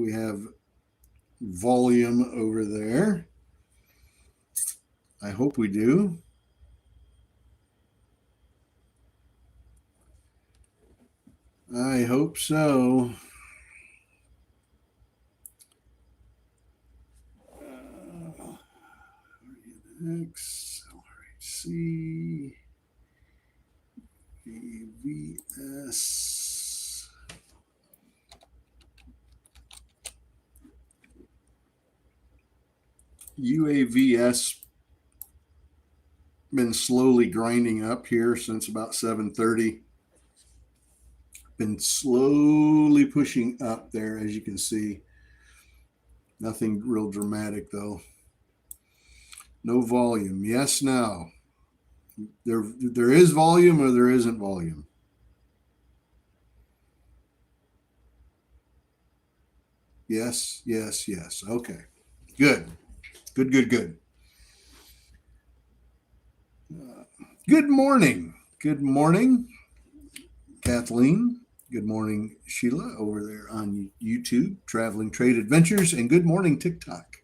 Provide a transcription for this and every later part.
we have volume over there. I hope we do. I hope so. X, LRHC, AVS. UAVS been slowly grinding up here since about 7:30. Been slowly pushing up there, as you can see. Nothing real dramatic though. No volume. Yes, now. There is volume or there isn't volume. Yes, yes, yes. Okay. Good. Good, good, good. Good morning. Good morning, Kathleen. Good morning, Sheila, over there on YouTube, Traveling Trade Adventures. And good morning, TikTok.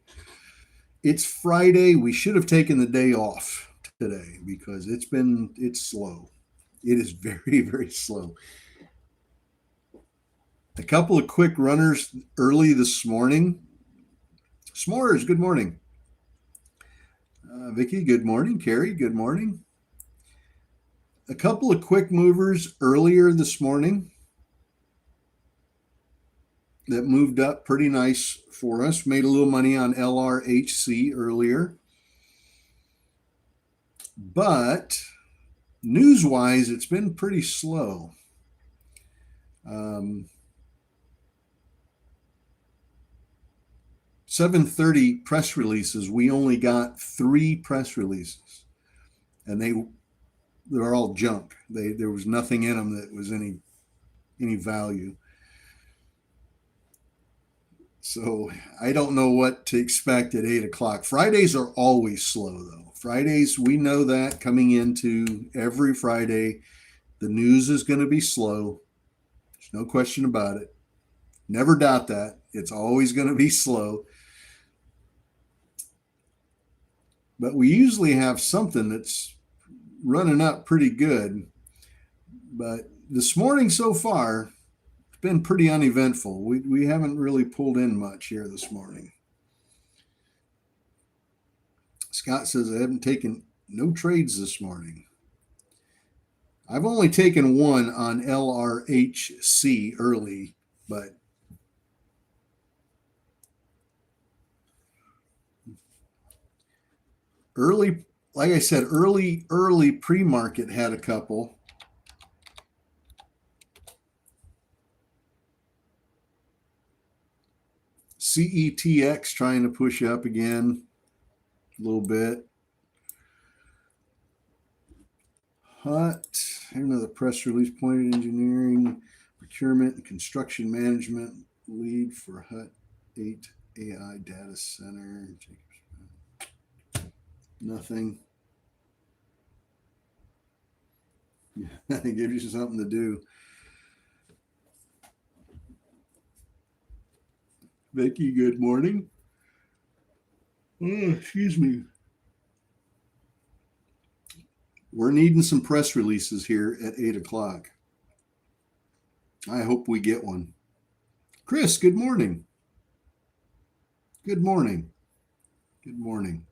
It's Friday. We should have taken the day off today because it's slow. It is very, very slow. A couple of quick runners early this morning. S'mores, good morning. Vicki, good morning. Carrie, good morning. A couple of quick movers earlier this morning that moved up pretty nice for us. Made a little money on LRHC earlier. But news-wise, it's been pretty slow. 7:30 press releases. We only got 3 press releases, and they're all junk. There was nothing in them that was any value. So I don't know what to expect at 8 o'clock. Fridays are always slow, though. Fridays, we know that coming into every Friday, the news is going to be slow. There's no question about it. Never doubt that. It's always going to be slow. But we usually have something that's running up pretty good. But this morning so far, it's been pretty uneventful. We haven't really pulled in much here this morning. Scott says, I haven't taken no trades this morning. I've only taken one on LRHC early, but early, like I said, early pre-market had a couple. CETX trying to push up again a little bit. HUT, another press release, Pointed Engineering, procurement and construction management lead for HUT 8 AI data center. Nothing. It gives you something to do. Vicki, good morning. Oh, excuse me. We're needing some press releases here at 8 o'clock. I hope we get one. Chris, good morning. Good morning. Good morning.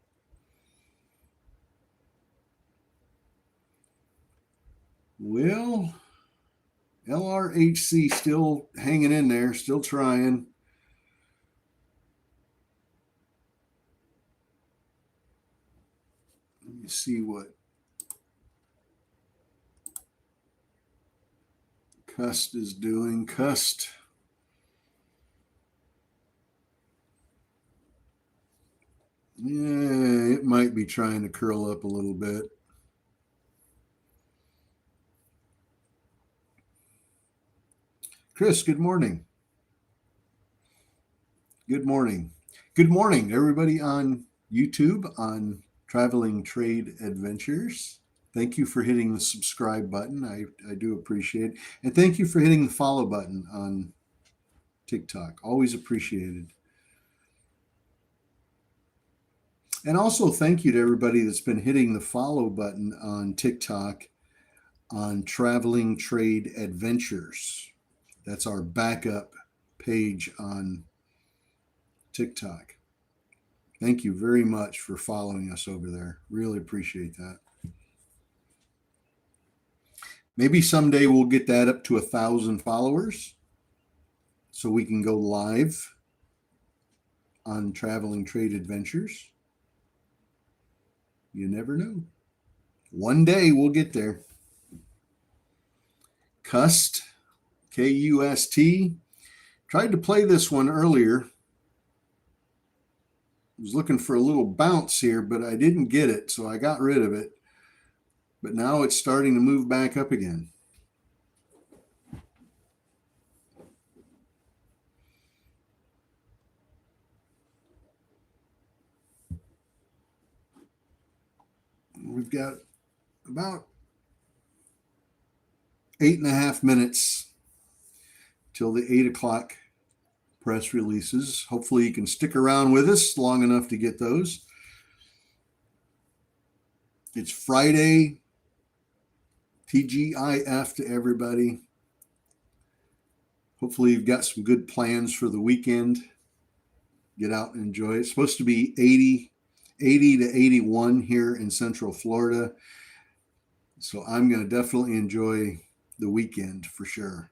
Well, LRHC still hanging in there, still trying. Let me see what Cust is doing. Cust. Yeah, it might be trying to curl up a little bit. Chris, good morning. Good morning. Good morning, everybody on YouTube, on Traveling Trade Adventures. Thank you for hitting the subscribe button. I do appreciate it. And thank you for hitting the follow button on TikTok. Always appreciated. And also thank you to everybody that's been hitting the follow button on TikTok on Traveling Trade Adventures. That's our backup page on TikTok. Thank you very much for following us over there. Really appreciate that. Maybe someday we'll get that up to 1,000 followers so we can go live on Traveling Trade Adventures. You never know. One day we'll get there. Kust, K-U-S-T. Tried to play this one earlier. Was looking for a little bounce here, but I didn't get it, so I got rid of it. But now it's starting to move back up again. We've got about 8.5 minutes till the 8 o'clock press releases. Hopefully you can stick around with us long enough to get those. It's Friday. TGIF to everybody. Hopefully you've got some good plans for the weekend. Get out and enjoy it. It's supposed to be 80 to 81 here in Central Florida. So I'm going to definitely enjoy the weekend for sure.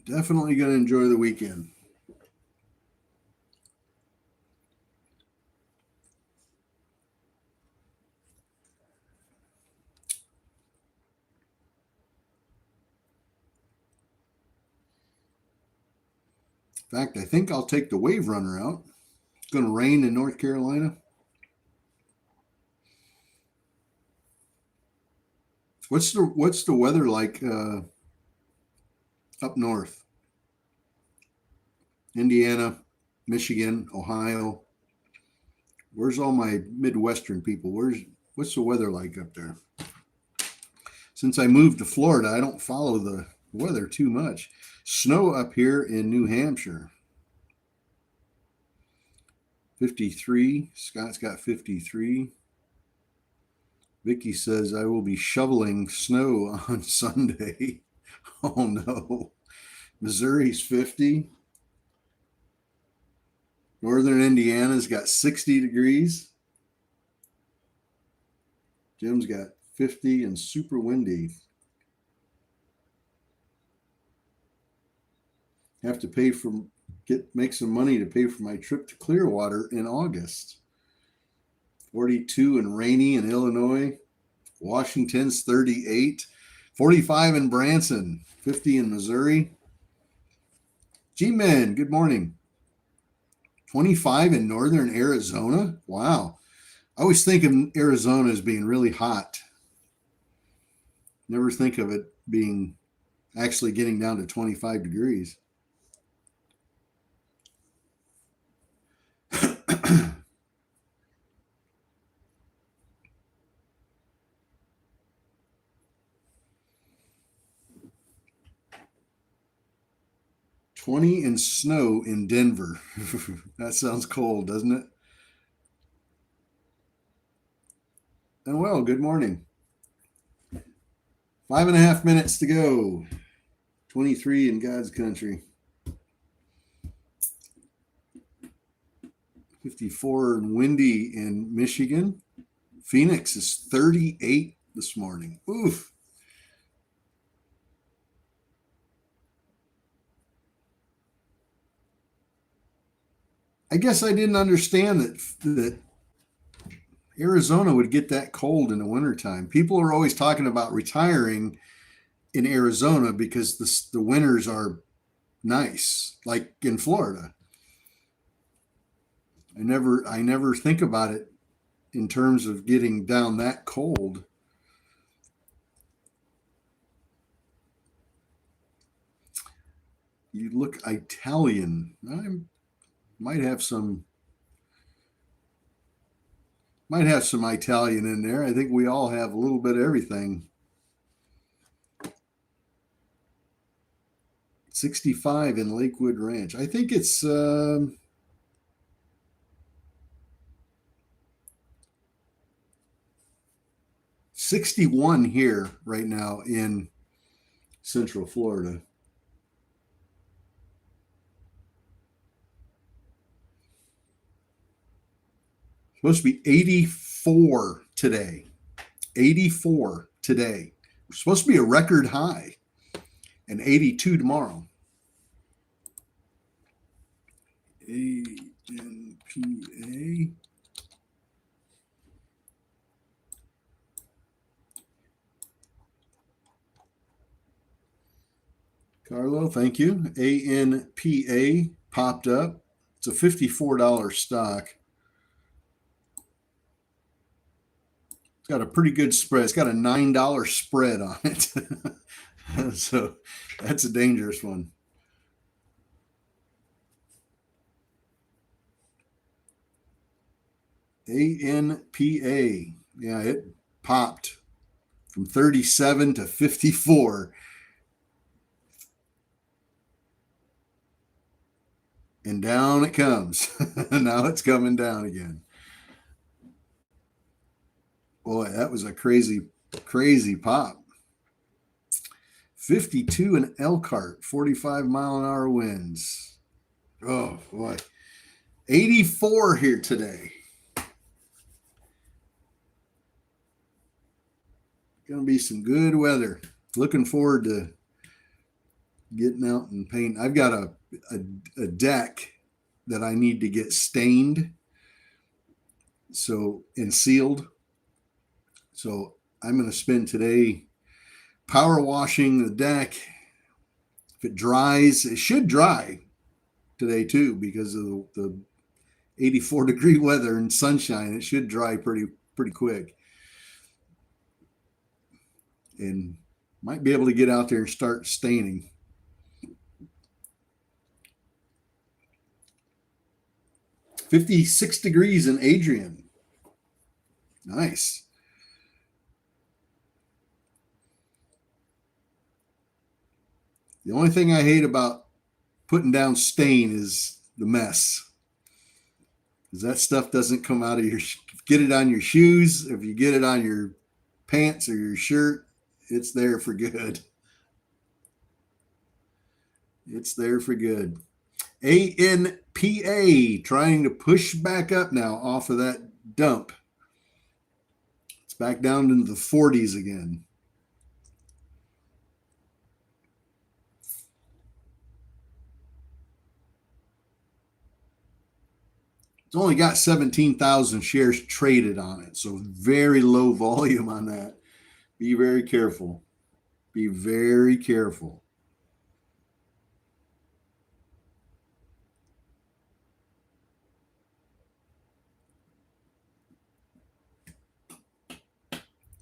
Definitely going to enjoy the weekend. In fact, I think I'll take the Wave Runner out. It's going to rain in North Carolina. What's the weather like up north? Indiana, Michigan, Ohio. Where's all my Midwestern people? What's the weather like up there? Since I moved to Florida, I don't follow the weather too much. Snow up here in New Hampshire. 53. Scott's got 53. Vicky says, I will be shoveling snow on Sunday. Oh no. Missouri's 50. Northern Indiana's got 60 degrees. Jim's got 50 and super windy. Have to make some money to pay for my trip to Clearwater in August. 42 and rainy in Illinois. Washington's 38. 45 in Branson. 50 in Missouri. G-Men, good morning. 25 in northern Arizona. Wow. I always think of Arizona as being really hot. Never think of it being actually getting down to 25 degrees. $20 in snow in Denver. That sounds cold, doesn't it? And well, good morning. 5.5 minutes to go. 23 in God's country. 54 and windy in Michigan. Phoenix is 38 this morning. Oof. I guess I didn't understand that Arizona would get that cold in the wintertime. People are always talking about retiring in Arizona because the winters are nice, like in Florida. I never think about it in terms of getting down that cold. You look Italian. I might have some Might have some Italian in there. I think we all have a little bit of everything. 65 in Lakewood Ranch. I think it's 61 here right now in Central Florida. Supposed to be 84 today. 84 today. It's supposed to be a record high, and 82 tomorrow. ANPA. Carlo, thank you. ANPA popped up. It's a $54 stock. It's got a pretty good spread. It's got a $9 spread on it. So that's a dangerous one. ANPA. Yeah, it popped from 37 to 54. And down it comes. Now it's coming down again. Boy, that was a crazy, crazy pop. 52 in Elkhart, 45-mile-an-hour winds. Oh, boy. 84 here today. Going to be some good weather. Looking forward to getting out and paint. I've got a deck that I need to get stained and sealed. So I'm going to spend today power washing the deck. If it dries, it should dry today too because of the 84-degree weather and sunshine. It should dry pretty quick. And might be able to get out there and start staining. $56 degrees in Adrian. Nice. The only thing I hate about putting down stain is the mess. Because that stuff doesn't come out of get it on your shoes. If you get it on your pants or your shirt, it's there for good. It's there for good. ANPA trying to push back up now off of that dump. It's back down into the 40s again. It's only got 17,000 shares traded on it, so very low volume on that. Be very careful. Be very careful.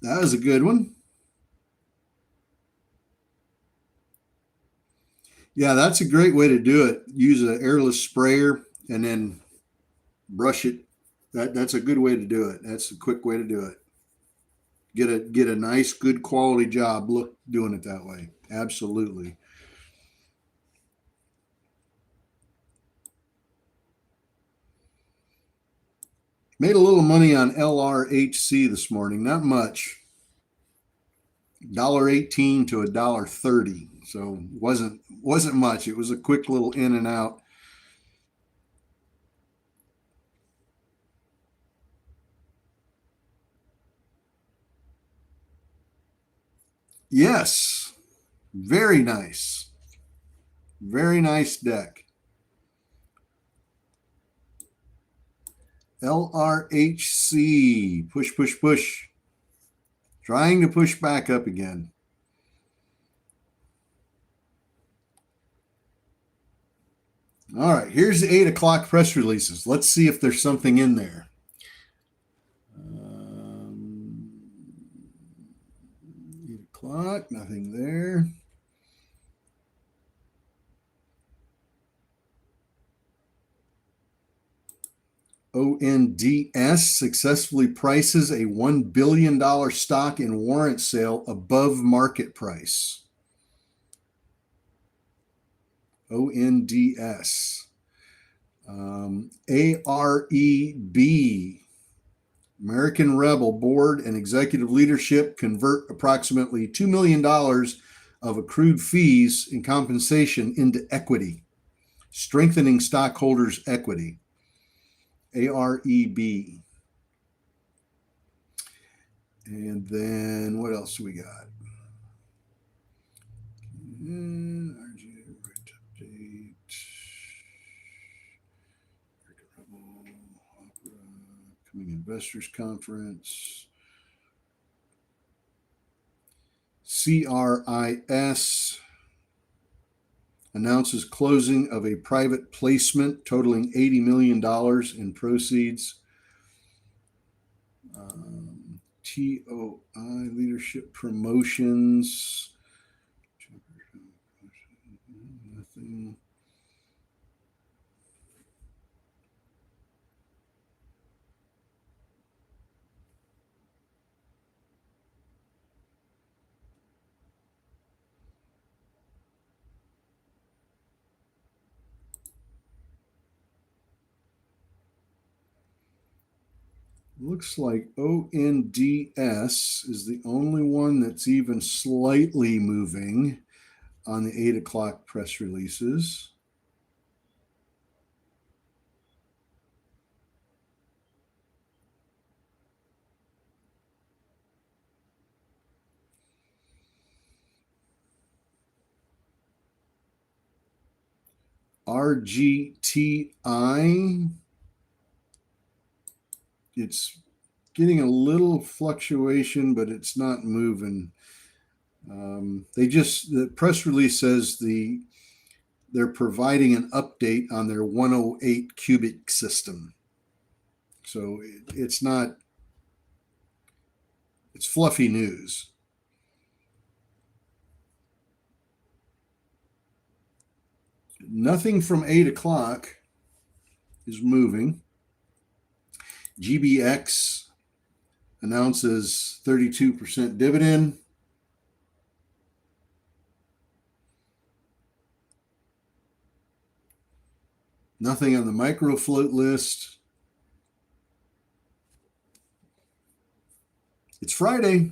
That was a good one. Yeah, that's a great way to do it. Use an airless sprayer and then brush it. That's a good way to do it. That's a quick way to do it. Get a nice, good quality job doing it that way. Absolutely. Made a little money on LRHC this morning. Not much. $1.18 to $1.30. So wasn't much. It was a quick little in and out. Yes. Very nice. Very nice deck. LRHC. Push, push, push. Trying to push back up again. All right, here's the 8 o'clock press releases. Let's see if there's something in there. 8 o'clock, nothing there. ONDS successfully prices a $1 billion stock in warrant sale above market price. ONDS. AREB, American Rebel board and executive leadership convert approximately $2 million of accrued fees and compensation into equity, strengthening stockholders' equity. AREB. And then what else do we got? Coming Investors Conference. CRIS announces closing of a private placement totaling $80 million in proceeds. TOI Leadership Promotions. Nothing. Looks like ONDS is the only one that's even slightly moving on the 8 o'clock press releases. RGTI, it's getting a little fluctuation, but it's not moving. The press release says they're providing an update on their 108 cubic system. So it's fluffy news. Nothing from 8 o'clock is moving. GBX announces 32% dividend. Nothing on the micro float list. It's Friday.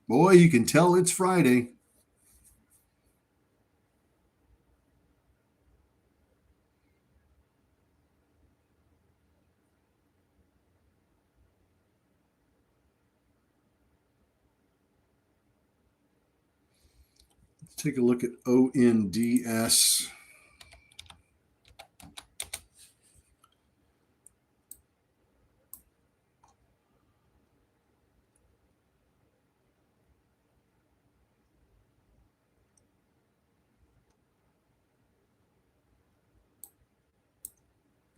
Boy, you can tell it's Friday. Let's take a look at ONDS.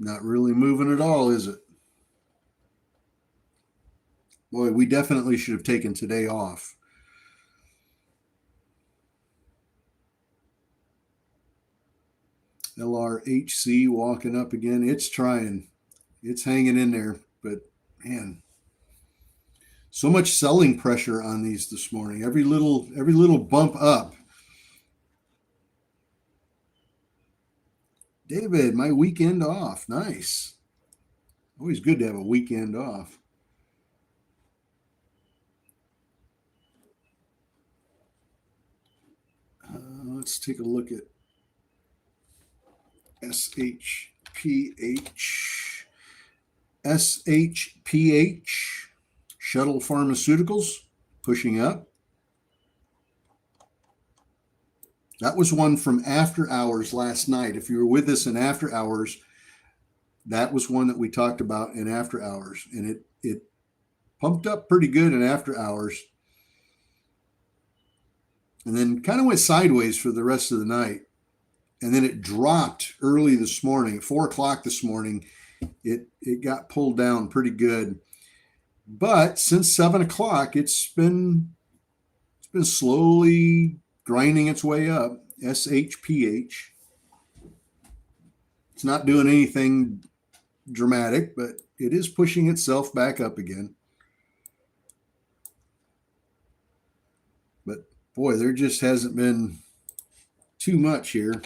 Not really moving at all, is it? Boy, we definitely should have taken today off. LRHC walking up again. It's trying. It's hanging in there. But, man, so much selling pressure on these this morning. Every little bump up. David, my weekend off. Nice. Always good to have a weekend off. Let's take a look at SHPH. SHPH, Shuttle Pharmaceuticals, pushing up. That was one from after hours last night. If you were with us in after hours, that was one that we talked about in after hours. And it pumped up pretty good in after hours. And then kind of went sideways for the rest of the night. And then it dropped early this morning, 4 o'clock this morning. It got pulled down pretty good. But since 7 o'clock, it's been slowly grinding its way up. SHPH. It's not doing anything dramatic, but it is pushing itself back up again. But boy, there just hasn't been too much here.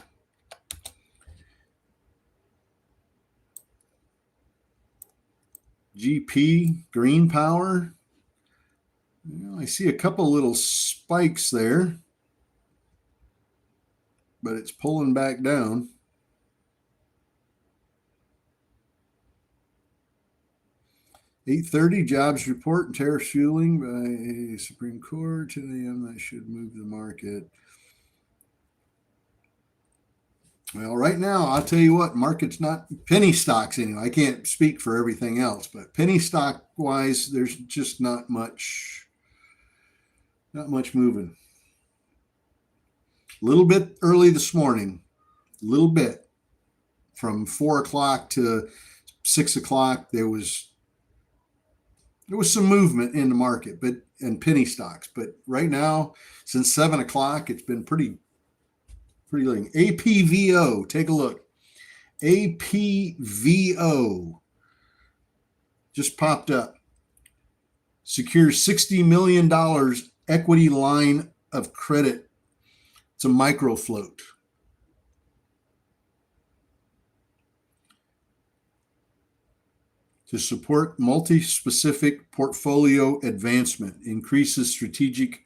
GP, green power. I see a couple little spikes there, but it's pulling back down. $8:30 jobs report and tariff fueling by Supreme Court. 10 a.m. That should move the market. Well, right now, I'll tell you what, market's not penny stocks anyway. I can't speak for everything else, but penny stock wise, there's just not much moving. A little bit early this morning, a little bit from 4 o'clock to 6 o'clock. There was some movement in the market, but and penny stocks. But right now, since 7 o'clock, it's been pretty late. APVO, take a look. APVO just popped up. Secures $60 million equity line of credit. It's a micro float. To support multi-specific portfolio advancement, increases strategic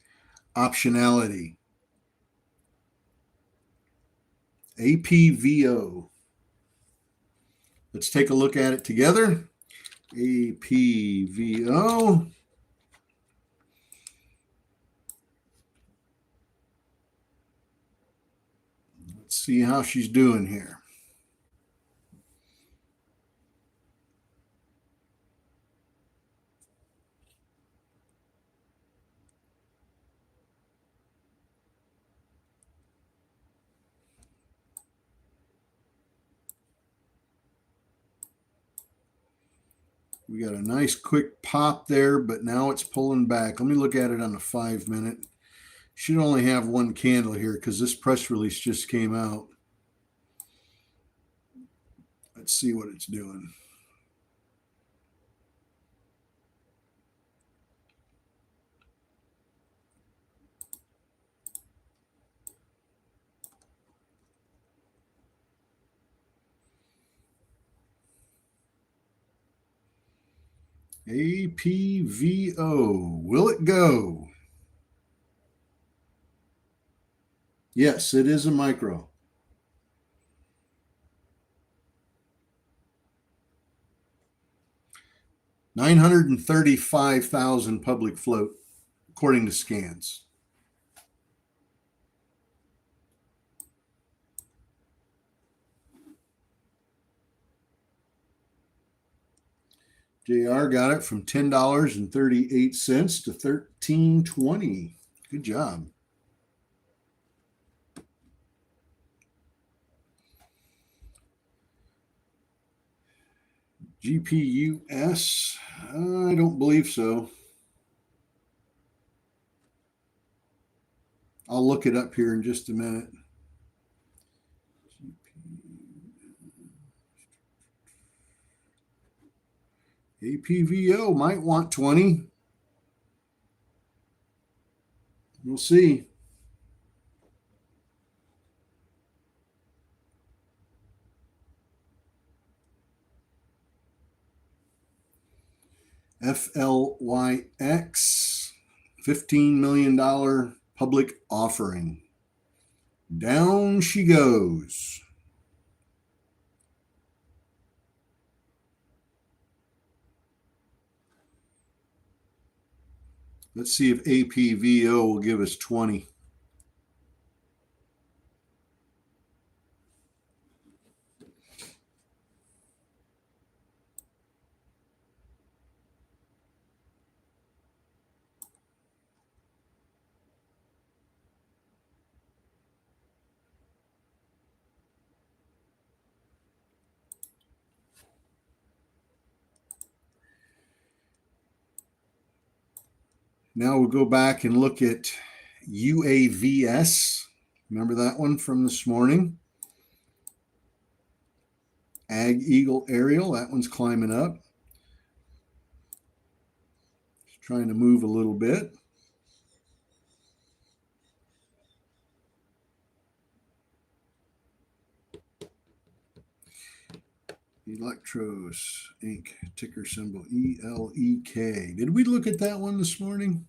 optionality. APVO. Let's take a look at it together. APVO. Let's see how she's doing here. We got a nice quick pop there, but now it's pulling back. Let me look at it on the 5-minute. Should only have one candle here because this press release just came out. Let's see what it's doing. APVO. Will it go? Yes, it is a micro. $935,000 public float, according to scans. JR got it from $10.38 to $13.20. Good job. GPUS, I don't believe so. I'll look it up here in just a minute. APVO might want 20. We'll see. FLYX, $15 million public offering. Down she goes. Let's see if APVO will give us 20. Now we'll go back and look at UAVS. Remember that one from this morning? Ag Eagle Ariel, that one's climbing up. It's trying to move a little bit. Electros Inc. Ticker symbol ELEK. Did we look at that one this morning?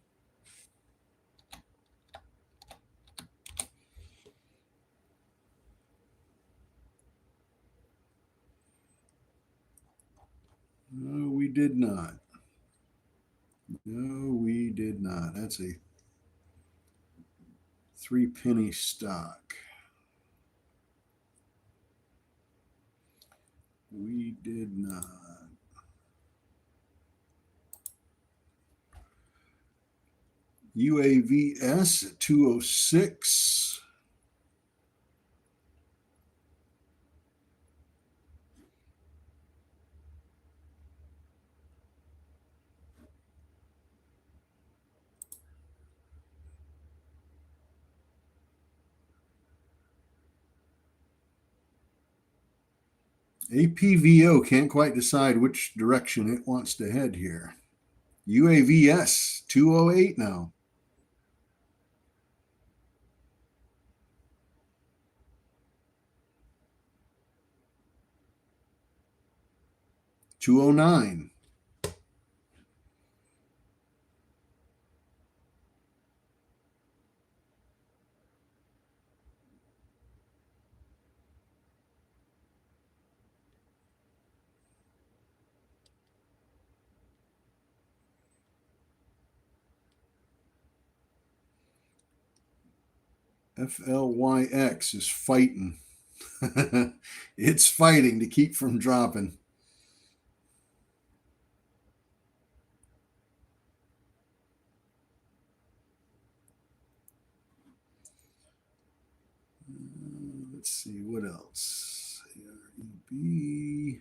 No, we did not. No, we did not. That's a 3-penny stock. We did not. UAVS at 206. APVO can't quite decide which direction it wants to head here. UAVS 208 now. $209. FLYX is fighting. It's fighting to keep from dropping. Let's see what else. AREB.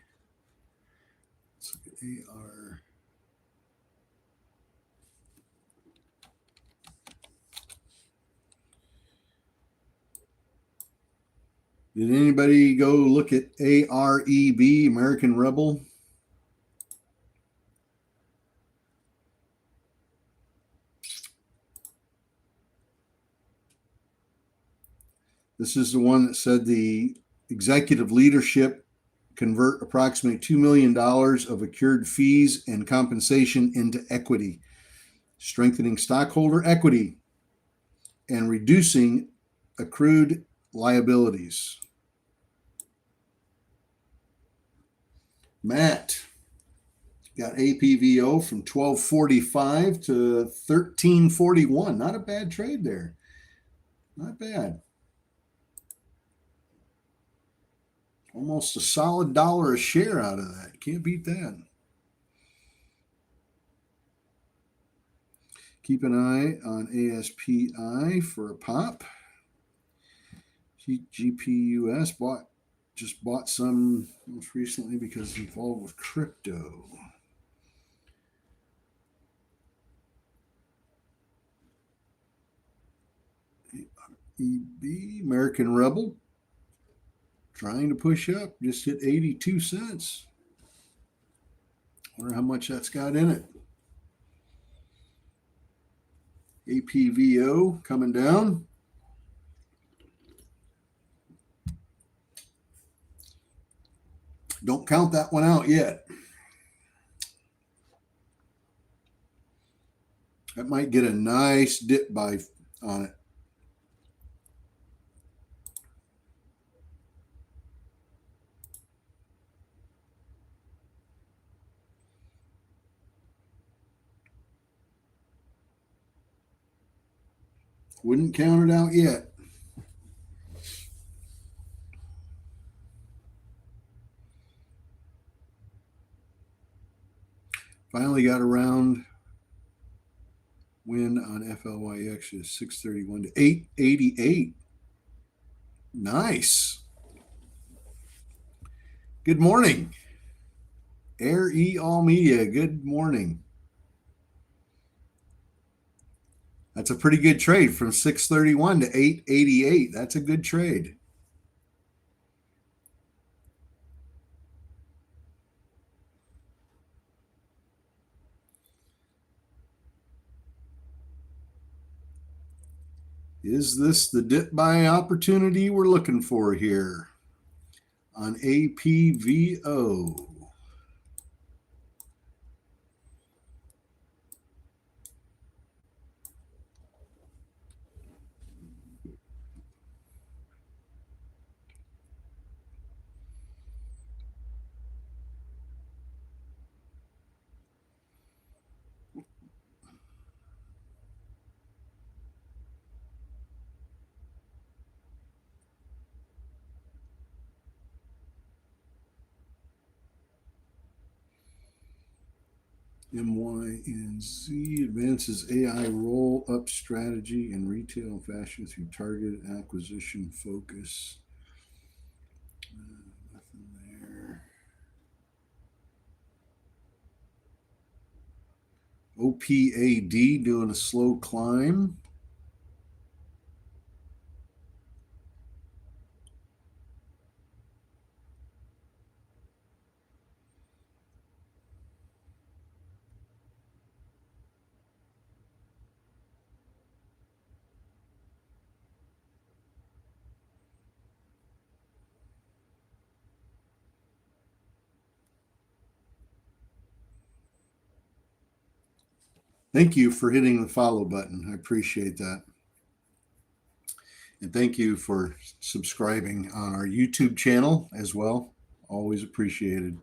Let's look at AR. Did anybody go look at AREB, American Rebel? This is the one that said the executive leadership convert approximately $2 million of accrued fees and compensation into equity, strengthening stockholder equity and reducing accrued liabilities. Matt got APVO from 1245 to 1341. Not a bad trade there. Not bad. Almost a solid $1 a share out of that. Can't beat that. Keep an eye on ASPI for a pop. GPUS just bought some most recently because it's involved with crypto. EB, American Rebel, trying to push up, just hit 82 cents. Wonder how much that's got in it. APVO coming down. Don't count that one out yet. That might get a nice dip buy on it. Wouldn't count it out yet. Finally got around win on FLYX is 631 to 888. Nice. Good morning. Air E All Media. Good morning. That's a pretty good trade from 631 to 888. That's a good trade. Is this the dip buy opportunity we're looking for here on APVO? MYNZ advances AI roll-up strategy in retail and fashion through targeted acquisition focus. Nothing there. OPAD doing a slow climb. Thank you for hitting the follow button. I appreciate that. And thank you for subscribing on our YouTube channel as well. Always appreciated.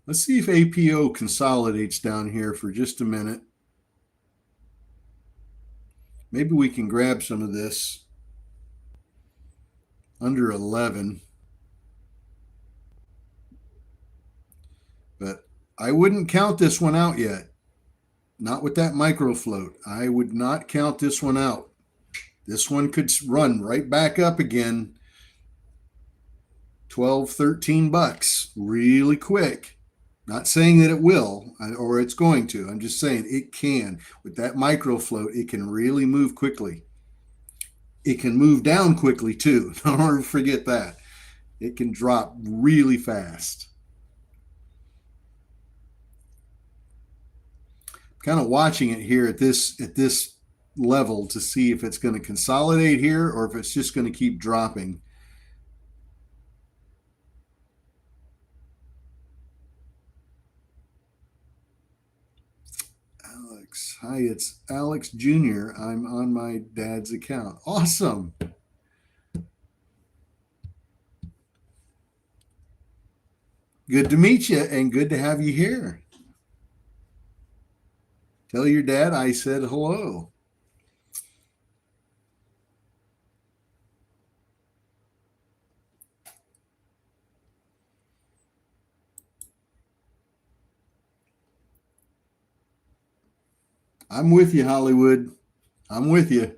Let's see if APO consolidates down here for just a minute. Maybe we can grab some of this under 11. But I wouldn't count this one out yet. Not with that micro float. I would not count this one out. This one could run right back up again. 12, 13 bucks really quick. Not saying that it will or it's going to. I'm just saying it can. With that micro float, it can really move quickly. It can move down quickly too. Don't forget that. It can drop really fast. Kind of watching it here at this level to see if it's going to consolidate here or if it's just going to keep dropping. Alex, hi, it's Alex Jr. I'm on my dad's account. Awesome. Good to meet you and good to have you here. Tell your dad I said hello. I'm with you, Hollywood. I'm with you.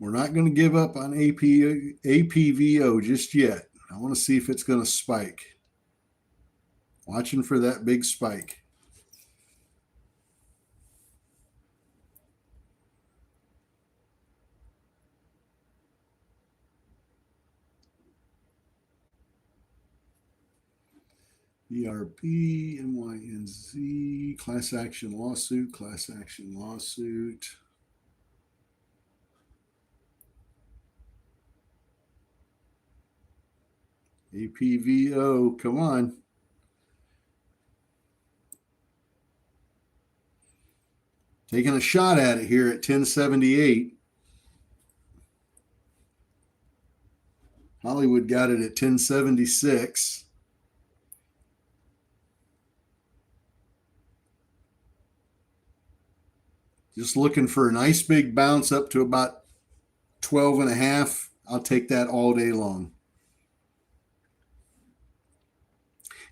We're not going to give up on APVO just yet. I want to see if it's going to spike. Watching for that big spike. ERP, MYNZ, class action lawsuit, class action lawsuit. APVO, come on. Taking a shot at it here at 1078. Hollywood got it at 1076. Just looking for a nice big bounce up to about 12 and a half. I'll take that all day long.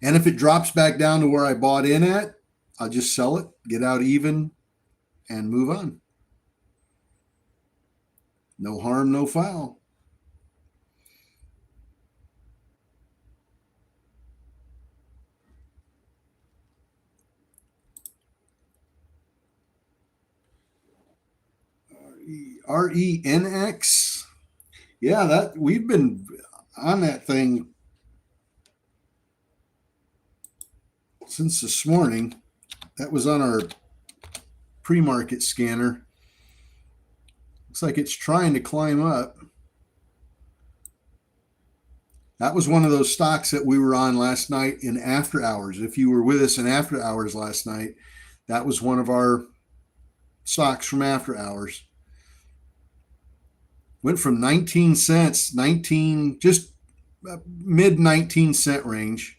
And if it drops back down to where I bought in at, I'll just sell it, get out even, and move on. No harm, no foul. All RENX. Yeah, that we've been on that thing since this morning. That was on our pre-market scanner. Looks like it's trying to climb up. That was one of those stocks that we were on last night in after hours. If you were with us in after hours last night, that was one of our stocks from after hours. Went from 19 cents, just mid 19-cent range.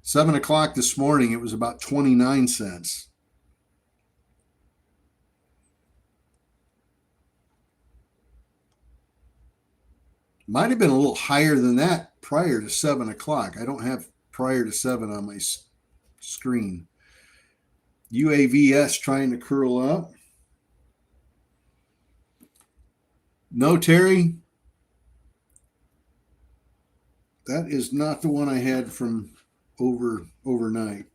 7 o'clock this morning, it was about 29 cents. Might have been a little higher than that prior to 7 o'clock. I don't have prior to 7 on my screen. UAVS trying to curl up. No, Terry. That is not the one I had from overnight.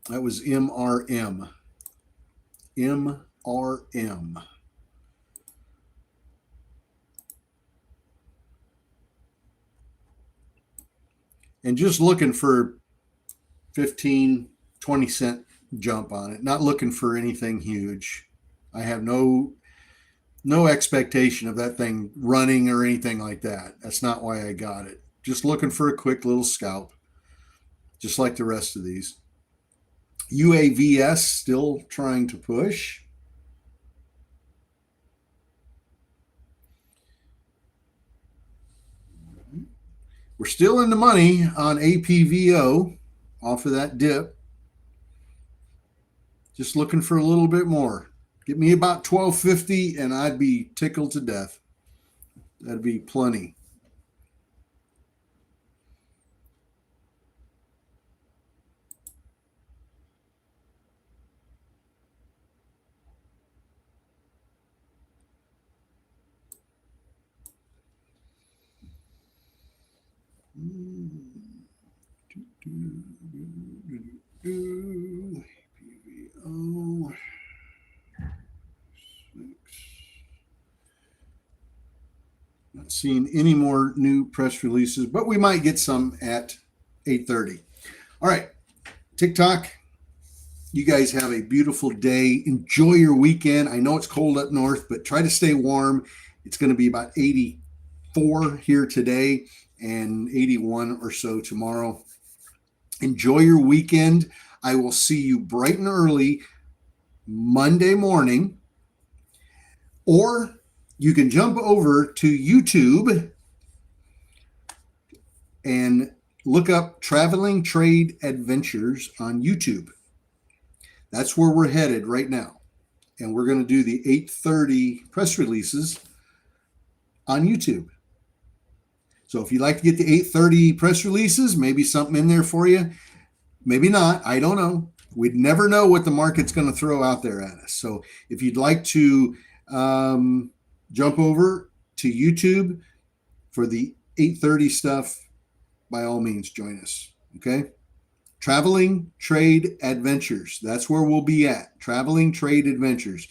That was MRM. MRM. And just looking for 15, 20 cent jump on it. Not looking for anything huge. I have no expectation of that thing running or anything like that. That's not why I got it. Just looking for a quick little scalp, just like the rest of these. UAVS still trying to push. We're still in the money on APVO off of that dip. Just looking for a little bit more. Get me about 1250 and I'd be tickled to death. That'd be plenty. PVO 6. Not seeing any more new press releases, but we might get some at 8:30. All right, TikTok. You guys have a beautiful day. Enjoy your weekend. I know it's cold up north, but try to stay warm. It's going to be about 84 here today and 81 or so tomorrow. Enjoy your weekend. I will see you bright and early Monday morning, or you can jump over to YouTube and look up Traveling Trade Adventures on YouTube. That's where we're headed right now. And we're going to do the 8:30 press releases on YouTube. So if you'd like to get the 8:30 press releases, maybe something in there for you. Maybe not. I don't know. We'd never know what the market's going to throw out there at us. So if you'd like to jump over to YouTube for the 8:30 stuff, by all means, join us. Okay? Traveling Trade Adventures. That's where we'll be at. Traveling Trade Adventures.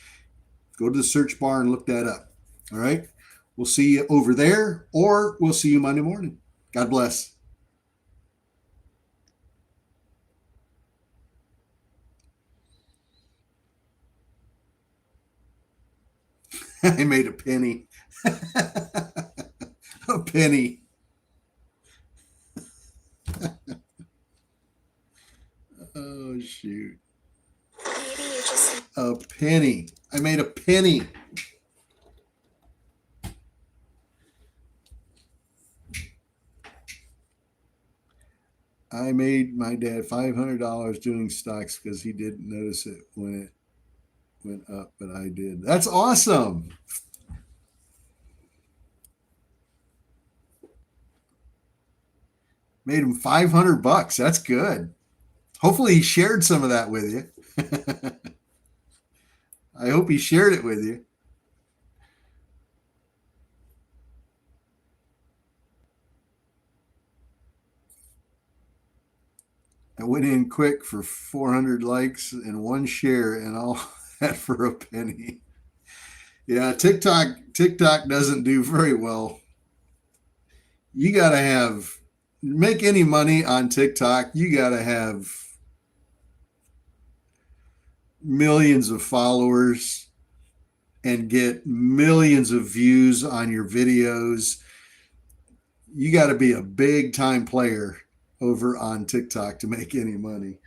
Go to the search bar and look that up. All right? We'll see you over there, or we'll see you Monday morning. God bless. I made a penny. A penny. Oh, shoot. A penny. I made a penny. I made my dad $500 doing stocks because he didn't notice it when it went up, but I did. That's awesome. Made him $500. That's good. Hopefully he shared some of that with you. I hope he shared it with you. I went in quick for 400 likes and one share and all that for a penny. Yeah, TikTok doesn't do very well. You got to make any money on TikTok, you got to have millions of followers and get millions of views on your videos. You got to be a big time player over on TikTok to make any money.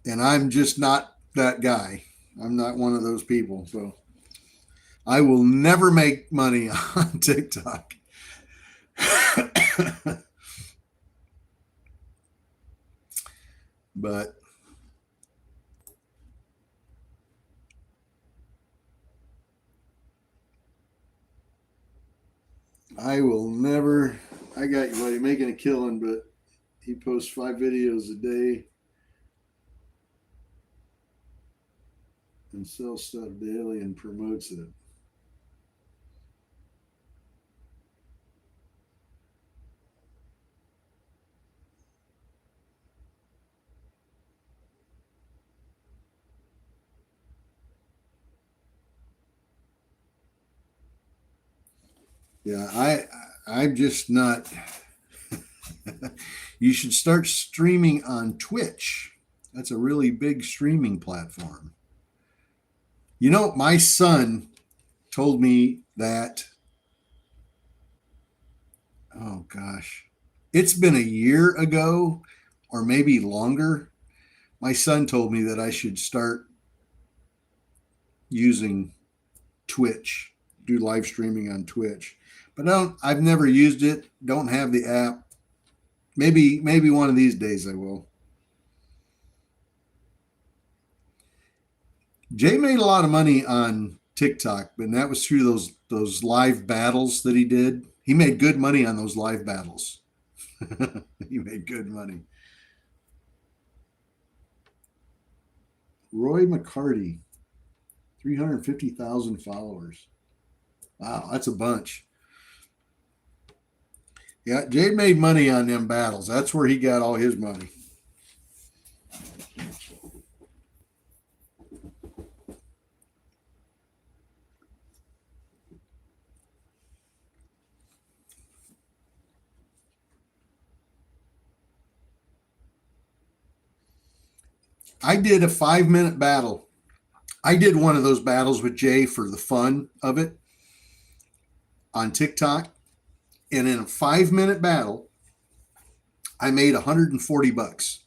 And I'm just not that guy. I'm not one of those people. So I will never make money on TikTok. But I will never. I got you, buddy, making a killing, but he posts 5 videos a day and sells stuff daily and promotes it. Yeah, I'm just not. You should start streaming on Twitch. That's a really big streaming platform. You know, my son told me that, oh gosh, it's been a year ago or maybe longer. My son told me that I should start using Twitch, do live streaming on Twitch. But I've never used it, don't have the app. Maybe one of these days I will. Jay made a lot of money on TikTok, but that was through those live battles that he did. He made good money on those live battles. He made good money. Roy McCarty, 350,000 followers. Wow, that's a bunch. Yeah, Jay made money on them battles. That's where he got all his money. I did a 5-minute battle. I did one of those battles with Jay for the fun of it on TikTok. And in a 5-minute battle, I made 140 bucks.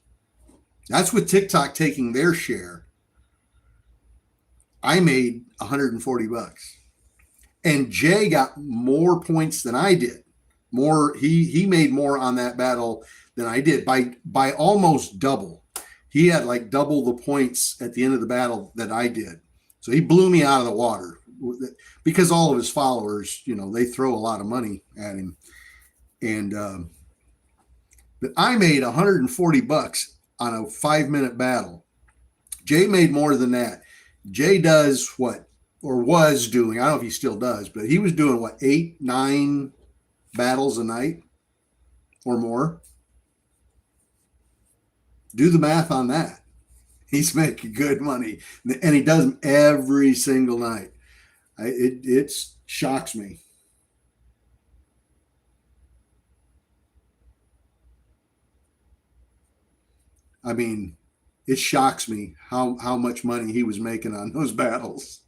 That's with TikTok taking their share. I made 140 bucks. And Jay got more points than I did. More he made more on that battle than I did by almost double. He had like double the points at the end of the battle that I did. So he blew me out of the water because all of his followers, they throw a lot of money at him. And but I made 140 bucks on a 5-minute battle. Jay made more than that. Jay does what, or was doing, I don't know if he still does, but he was doing what, 8, 9 battles a night or more. Do the math on that. He's making good money, and he does them every single night. It shocks me. I mean, it shocks me how much money he was making on those battles.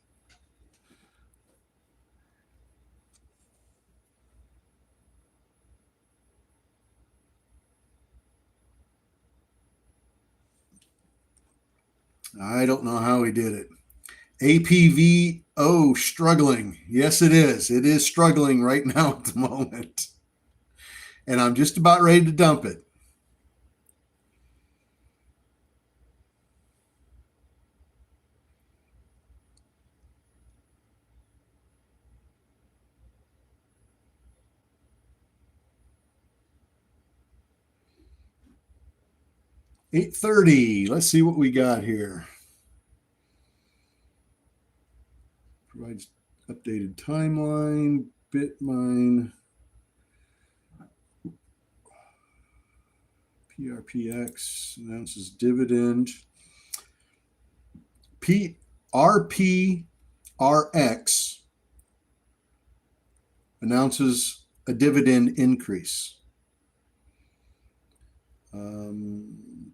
I don't know how he did it. APVO struggling. Yes, it is. It is struggling right now at the moment. And I'm just about ready to dump it. $8.30. Let's see what we got here. Provides updated timeline, Bitmine. PRPX announces dividend. RPRX announces a dividend increase.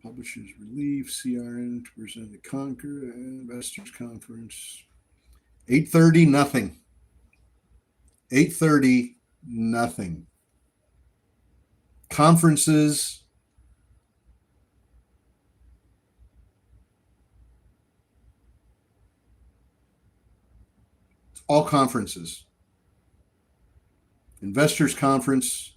Publishers Relief, CRN to present the Conquer, Investors Conference. 8:30, nothing. 8:30, nothing. Conferences. All conferences. Investors Conference.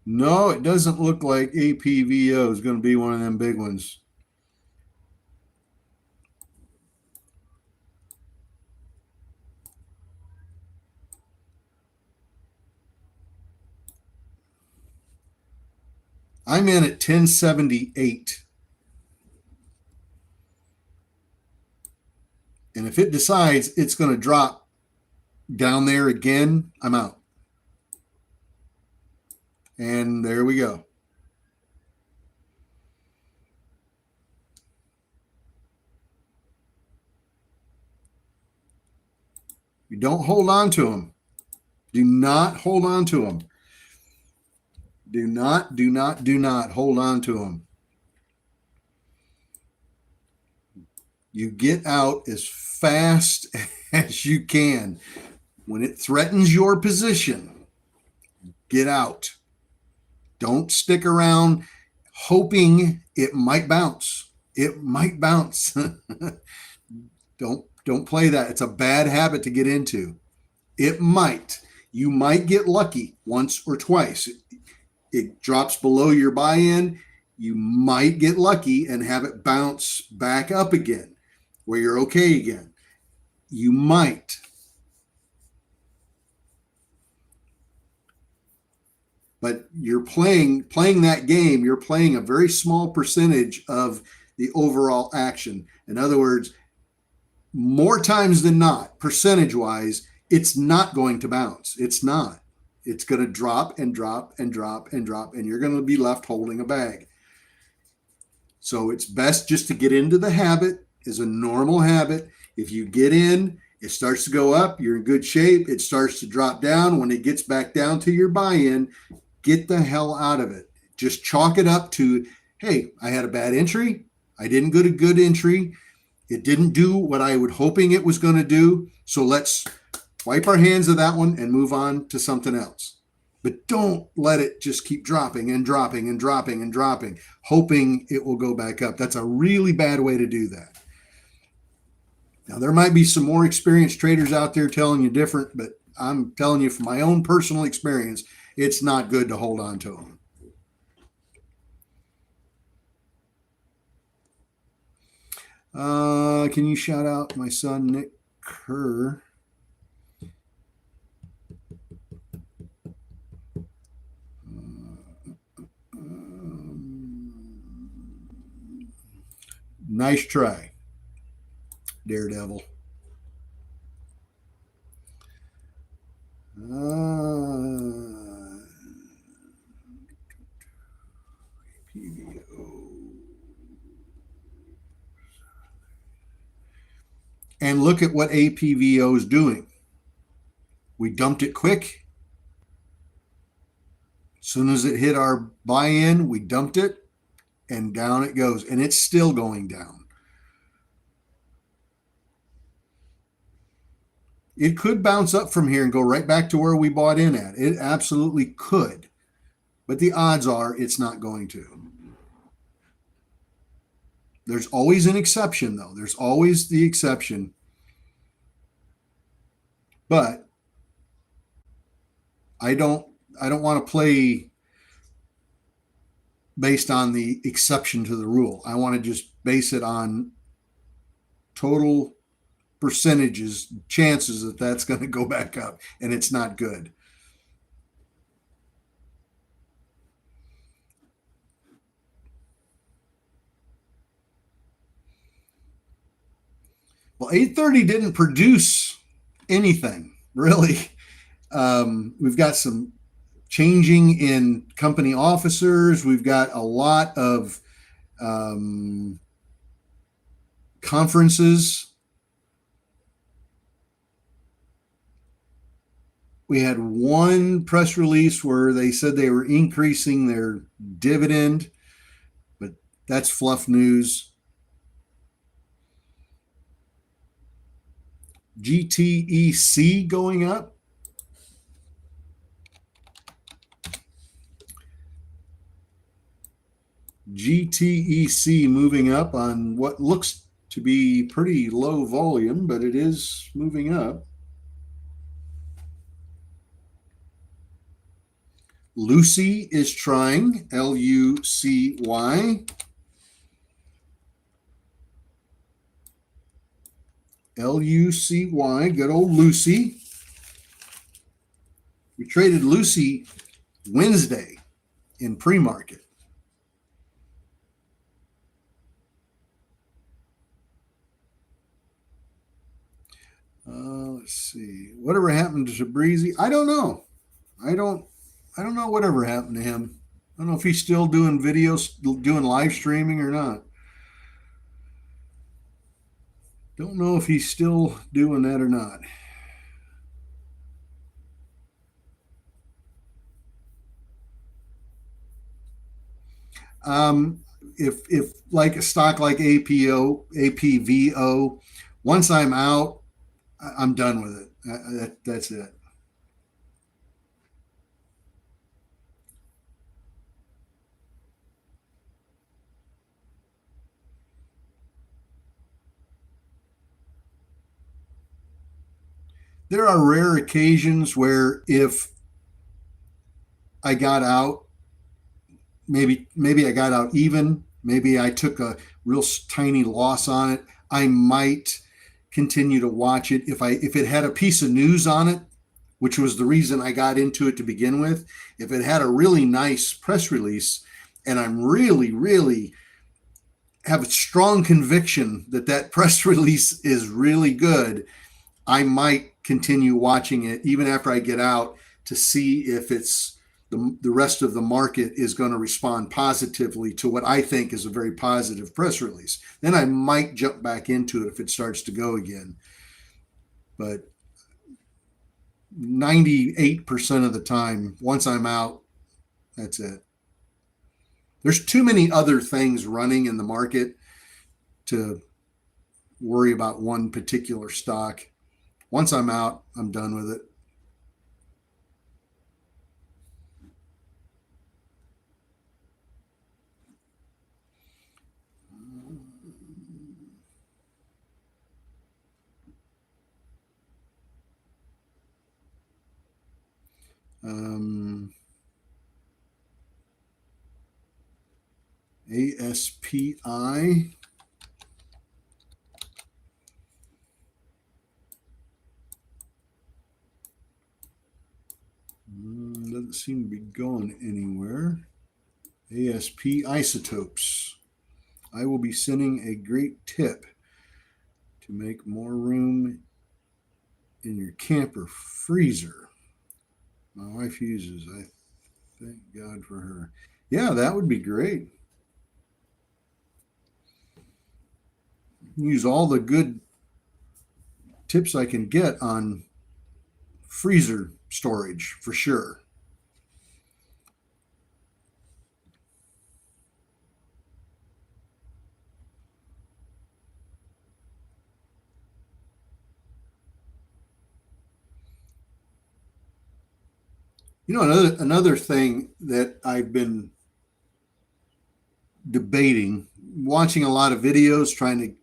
No, it doesn't look like APVO is going to be one of them big ones. I'm in at 1078. And if it decides it's going to drop down there again, I'm out. And there we go. You don't hold on to them. Do not hold on to them. Do not hold on to them. You get out as fast as you can. When it threatens your position, get out. Don't stick around hoping it might bounce. It might bounce. Don't play that. It's a bad habit to get into. It might. You might get lucky once or twice. It drops below your buy-in. You might get lucky and have it bounce back up again where you're okay again. You might. But you're playing that game. You're playing a very small percentage of the overall action. In other words, more times than not, percentage-wise, it's not going to bounce. It's not. It's going to drop and drop and drop and drop, and you're going to be left holding a bag. So it's best just to get into the habit as a normal habit. If you get in, it starts to go up, you're in good shape. It starts to drop down. When it gets back down to your buy-in, get the hell out of it. Just chalk it up to, hey, I had a bad entry. I didn't get a good entry. It didn't do what I was hoping it was going to do. So let's wipe our hands of that one and move on to something else. But don't let it just keep dropping and dropping and dropping and dropping, hoping it will go back up. That's a really bad way to do that. Now, there might be some more experienced traders out there telling you different, but I'm telling you from my own personal experience, it's not good to hold on to them. Can you shout out my son, Nick Kerr? Nice try, Daredevil. And look at what APVO is doing. We dumped it quick. As soon as it hit our buy-in, we dumped it, and down it goes. And it's still going down. It could bounce up from here and go right back to where we bought in at. It absolutely could. But the odds are it's not going to. There's always an exception, though. There's always the exception. But I don't want to play based on the exception to the rule. I want to just base it on total percentages, chances that that's going to go back up, and it's not good. Well, 830 didn't produce anything really. We've got some changing in company officers. We've got a lot of um, conferences. We had one press release where they said they were increasing their dividend, but that's fluff news. GTEC going up. GTEC moving up on what looks to be pretty low volume, but it is moving up. Lucy is trying, Lucy. Lucy, good old Lucy. We traded Lucy Wednesday in pre-market. Let's see. Whatever happened to Breezy? I don't know. I don't know whatever happened to him. I don't know if he's still doing videos, doing live streaming or not. Don't know if he's still doing that or not. If like a stock like APVO, once I'm out, I'm done with it. That's it. There are rare occasions where if I got out, maybe I got out even, maybe I took a real tiny loss on it, I might continue to watch it if it had a piece of news on it, which was the reason I got into it to begin with. If it had a really nice press release and I'm really have a strong conviction that that press release is really good, I might continue watching it even after I get out to see if it's the rest of the market is going to respond positively to what I think is a very positive press release. Then I might jump back into it if it starts to go again. But 98% of the time, once I'm out, that's it. There's too many other things running in the market to worry about one particular stock. Once I'm out, I'm done with it. ASPI. Doesn't seem to be going anywhere. ASP Isotopes. I will be sending a great tip to make more room in your camper freezer. My wife uses. I thank God for her. Yeah, that would be great. Use all the good tips I can get on freezer storage for sure. You know, another thing that I've been debating, watching a lot of videos, trying to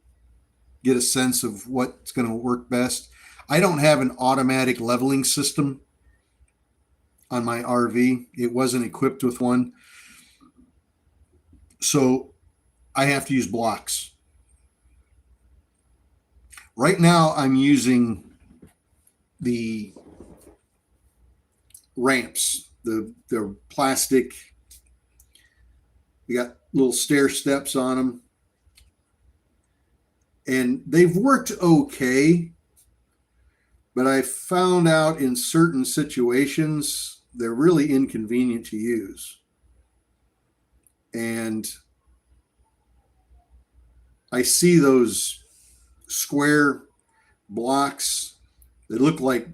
get a sense of what's going to work best. I don't have an automatic leveling system on my RV. It wasn't equipped with one. So I have to use blocks. Right now, I'm using the ramps, the plastic. We got little stair steps on them. And they've worked okay, but I found out in certain situations they're really inconvenient to use. And I see those square blocks that look like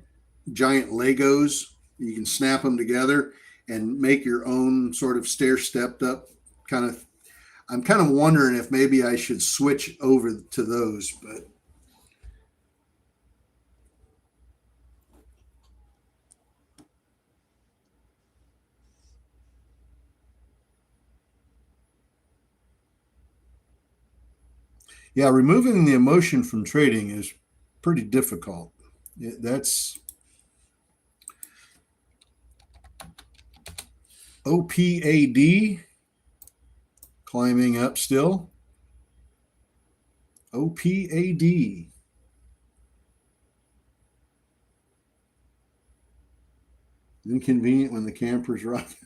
giant Legos. You can snap them together and make your own sort of stair stepped up kind of. I'm kind of wondering if maybe I should switch over to those, but yeah, removing the emotion from trading is pretty difficult. That's OPAD climbing up still. OPAD. Inconvenient when the camper's rocking.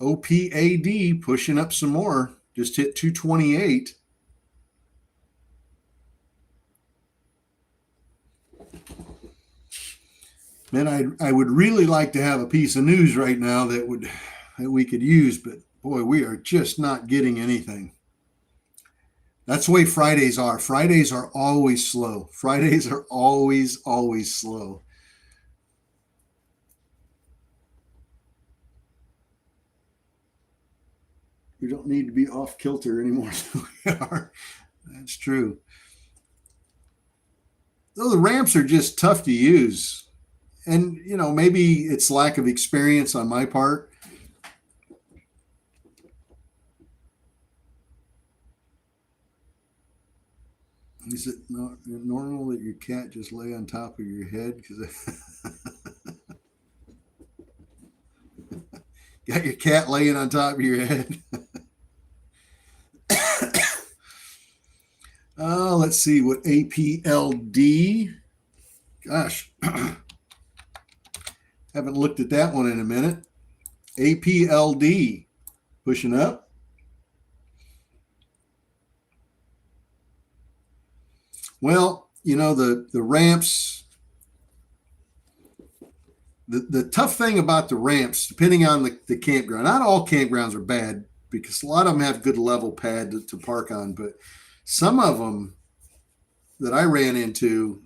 OPAD pushing up some more. Just hit 228. Man, I would really like to have a piece of news right now that we could use, but boy, we are just not getting anything. That's the way Fridays are. Fridays are always slow. Fridays are always slow. We don't need to be off kilter anymore than we are. That's true. Though the ramps are just tough to use. And, maybe it's lack of experience on my part. Is it not normal that your cat just lay on top of your head? Because got your cat laying on top of your head. Let's see what APLD. Gosh, haven't looked at that one in a minute. APLD pushing up. Well, the ramps. The tough thing about the ramps, depending on the campground, not all campgrounds are bad because a lot of them have good level pad to park on, but some of them that I ran into,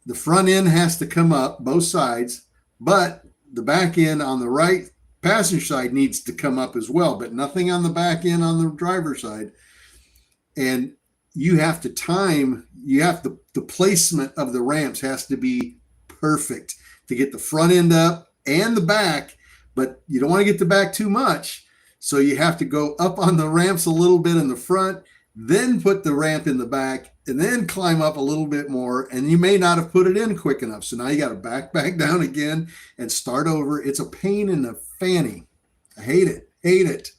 the front end has to come up both sides, but the back end on the right passenger side needs to come up as well, but nothing on the back end on the driver's side. And you have to the placement of the ramps has to be perfect to get the front end up and the back, but you don't want to get the back too much. So you have to go up on the ramps a little bit in the front, then put the ramp in the back, and then climb up a little bit more. And you may not have put it in quick enough. So now you got to back down again and start over. It's a pain in the fanny. I hate it. Hate it.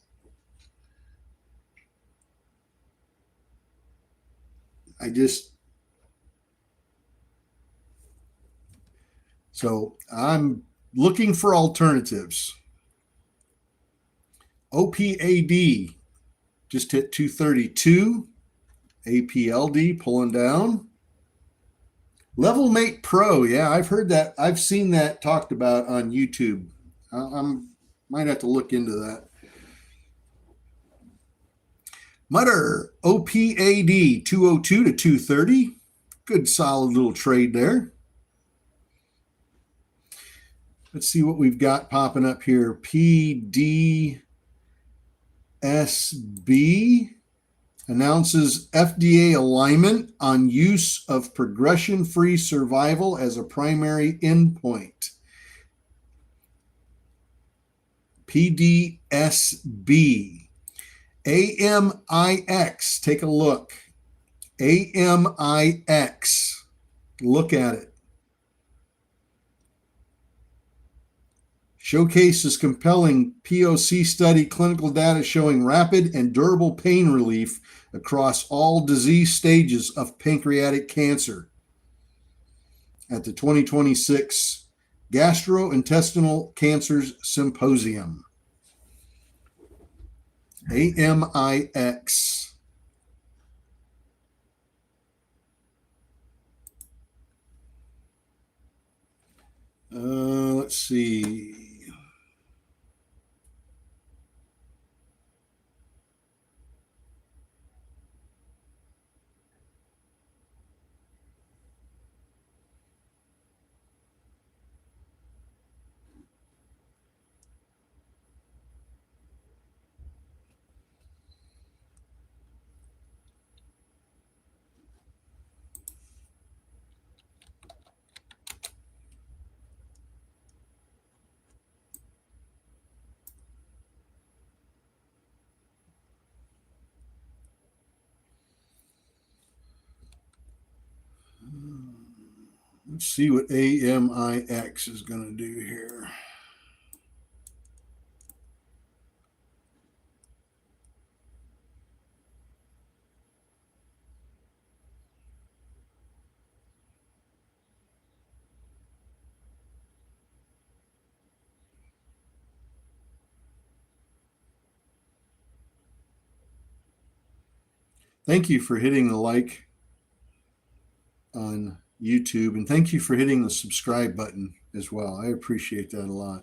So I'm looking for alternatives. OPAD just hit 232. APLD pulling down. Level Mate Pro. Yeah, I've heard that. I've seen that talked about on YouTube. I might have to look into that. Mutter OPAD 202 to 230. Good solid little trade there. Let's see what we've got popping up here. PDSB announces FDA alignment on use of progression-free survival as a primary endpoint. PDSB. AMIX, take a look. AMIX. Look at it. Showcases compelling POC study clinical data showing rapid and durable pain relief across all disease stages of pancreatic cancer at the 2026 Gastrointestinal Cancers Symposium. AMIX. Let's see. Let's see what AMIX is going to do here. Thank you for hitting the like on YouTube, and thank you for hitting the subscribe button as well. I appreciate that a lot.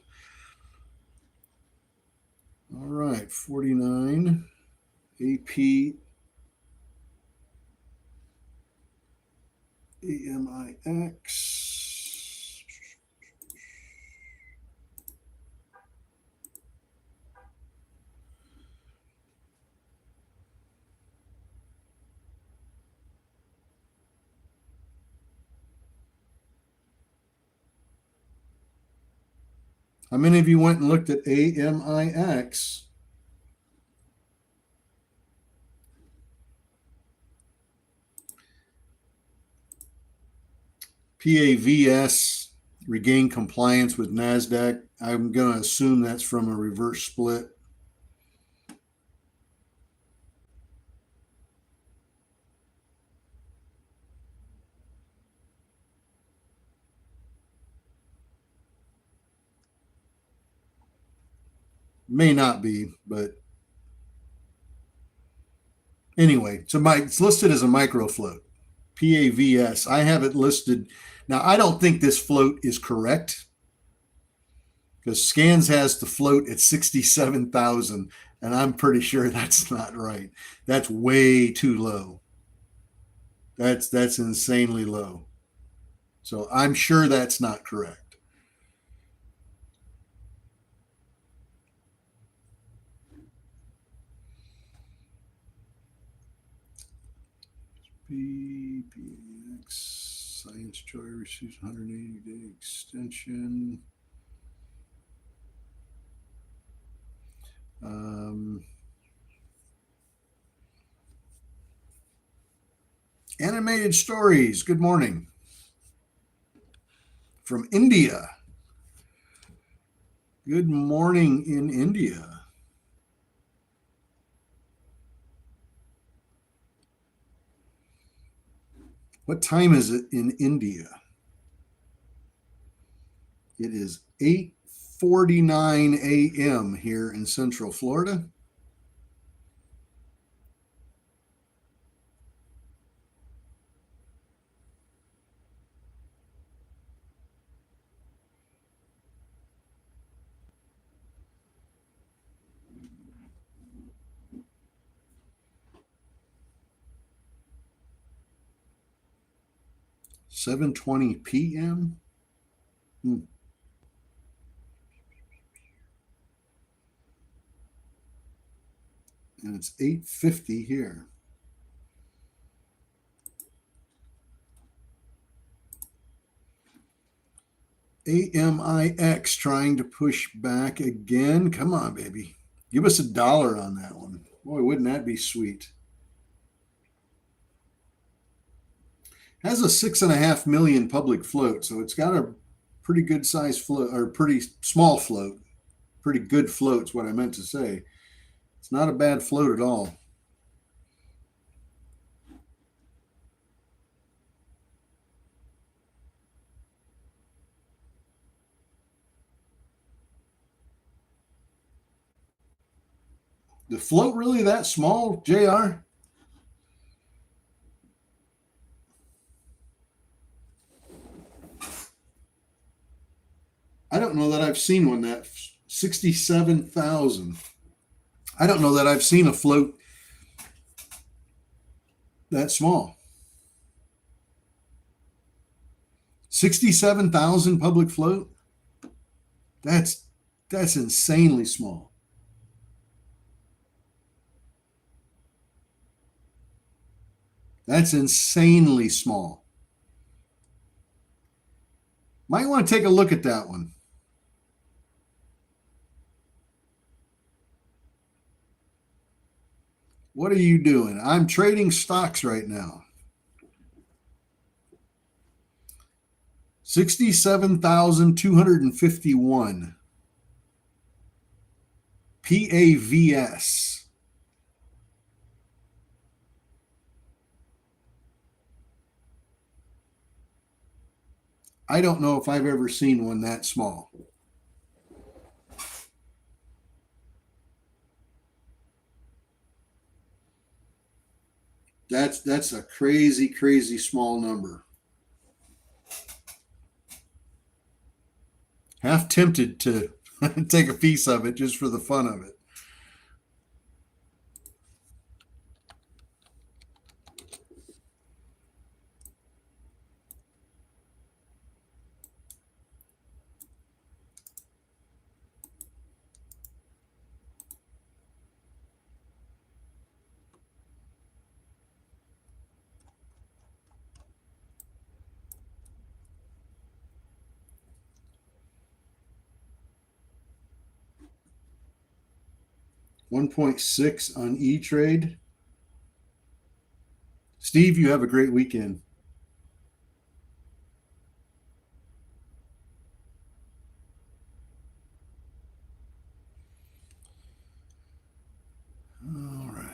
All right, 49 AP AMIX. How many of you went and looked at AMIX? PAVS regained compliance with NASDAQ. I'm going to assume that's from a reverse split. May not be, but anyway, it's listed as a micro float. PAVS. I have it listed. Now, I don't think this float is correct because Scans has the float at 67,000, and I'm pretty sure that's not right. That's way too low. That's insanely low. So I'm sure that's not correct. PPX Science Joy receives 180-day extension. Animated Stories. Good morning from India. Good morning in India. What time is it in India? It is 8:49 a.m. here in Central Florida. $7:20 p.m. And it's 8:50 here. AMIX trying to push back again. Come on, baby. Give us $1 on that one. Boy, wouldn't that be sweet? Has a 6.5 million public float, so it's got a pretty good size float, or pretty small float. Pretty good float's what I meant to say. It's not a bad float at all. The float really that small, JR? I don't know that I've seen one that 67,000. I don't know that I've seen a float that small. 67,000 public float? That's insanely small. That's insanely small. Might want to take a look at that one. What are you doing? I'm trading stocks right now. 67,251. PAVS. I don't know if I've ever seen one that small. That's a crazy, crazy small number. Half tempted to take a piece of it just for the fun of it. $1.6 on E-Trade. Steve, you have a great weekend. All right.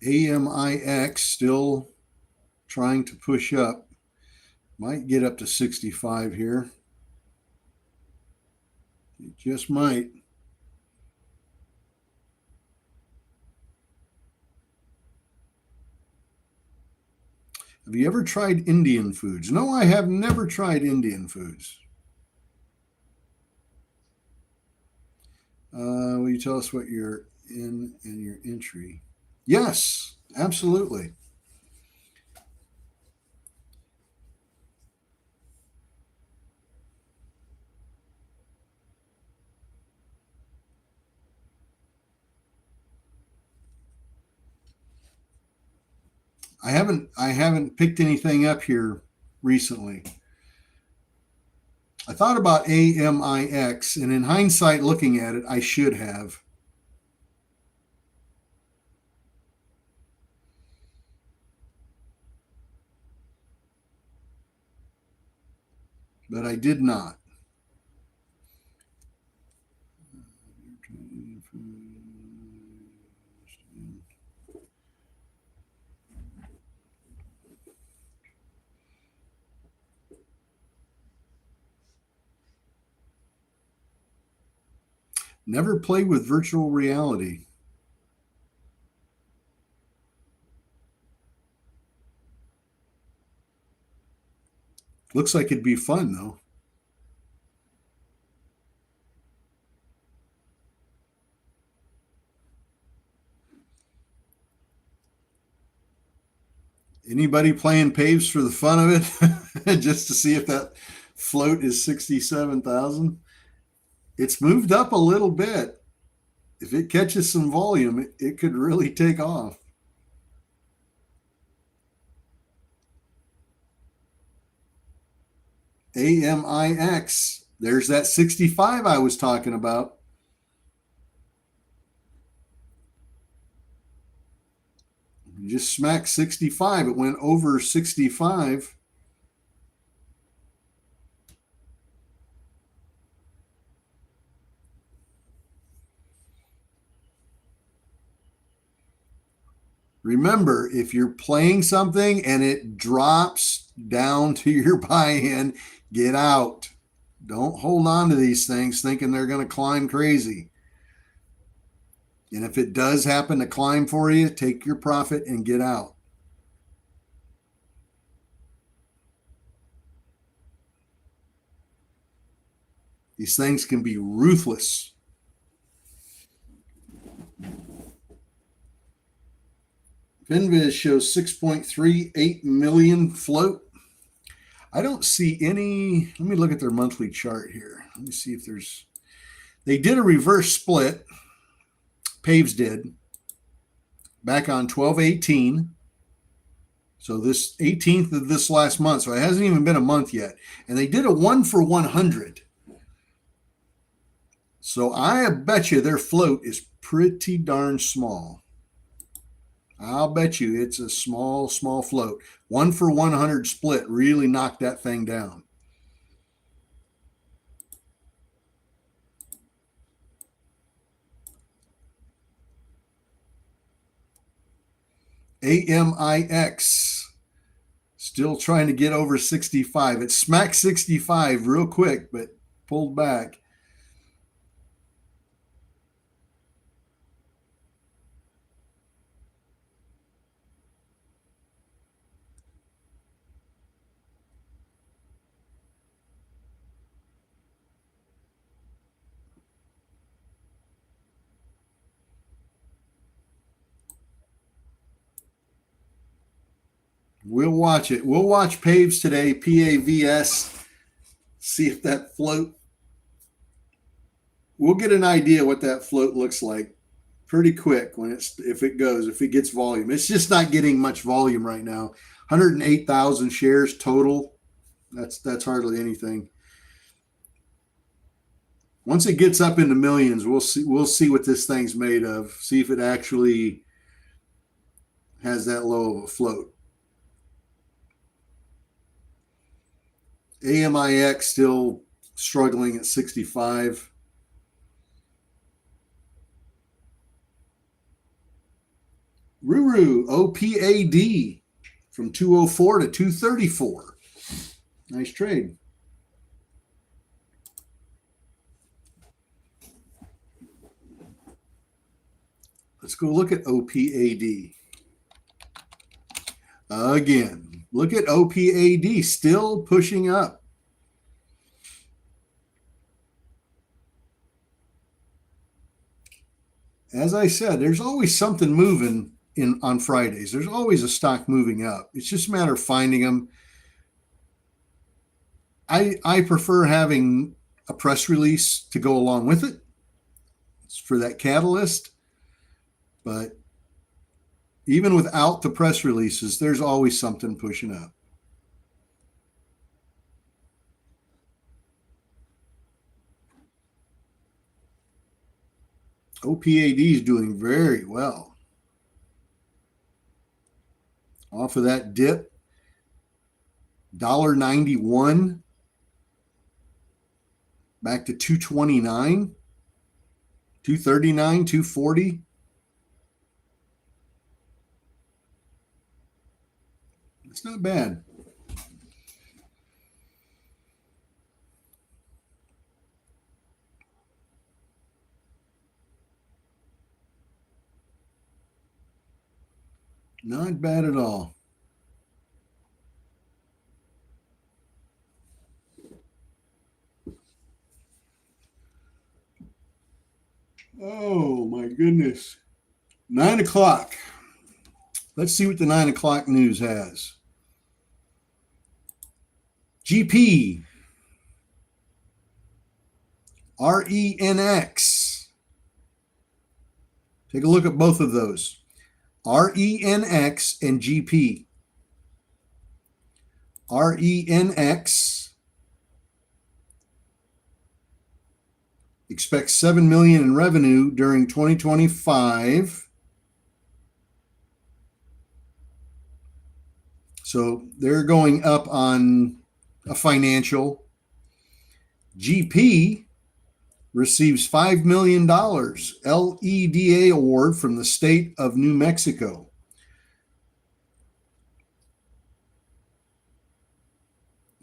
AMIX still trying to push up. Might get up to 65 here. It just might. Have you ever tried Indian foods? No, I have never tried Indian foods. Will you tell us what you're in and your entry? Yes, absolutely. I haven't picked anything up here recently. I thought about AMIX, and in hindsight, looking at it, I should have. But I did not. Never played with virtual reality. Looks like it'd be fun though. Anybody playing paves for the fun of it? Just to see if that float is 67,000? It's moved up a little bit. If it catches some volume, it could really take off. AMIX. There's that 65 I was talking about. You just smacked 65. It went over 65. Remember, if you're playing something and it drops down to your buy-in, get out. Don't hold on to these things thinking they're going to climb crazy. And if it does happen to climb for you, take your profit and get out. These things can be ruthless. FinViz shows 6.38 million float. I don't see any. Let me look at their monthly chart here. Let me see if there's. They did a reverse split. Paves did back on 12/18. So this 18th of this last month. So it hasn't even been a month yet. And they did a 1 for 100. So I bet you their float is pretty darn small. I'll bet you it's a small float. 1 for 100 split really knocked that thing down. AMIX still trying to get over 65. It smacked 65 real quick, but pulled back. We'll watch it. We'll watch Paves today, PAVS, see if that float, we'll get an idea what that float looks like pretty quick when if it gets volume. It's just not getting much volume right now. 108,000 shares total. That's hardly anything. Once it gets up into millions, we'll see what this thing's made of. See if it actually has that low of a float. AMIX still struggling at 65. Ruru OPAD from 204 to 234. Nice trade. Let's go look at OPAD. Again, look at OPAD still pushing up. As I said, there's always something moving on Fridays. There's always a stock moving up. It's just a matter of finding them. I prefer having a press release to go along with it. It's for that catalyst. But even without the press releases, there's always something pushing up. OPAD is doing very well. Off of that dip, $1.91 back to 229, 239, 240. It's not bad. Not bad at all. Oh my goodness. 9 o'clock. Let's see what the 9 o'clock news has. GP, RENX. Take a look at both of those. RENX and GP. RENX expects $7 million in revenue during 2025. So they're going up on a financial. GP receives $5 million LEDA award from the state of New Mexico.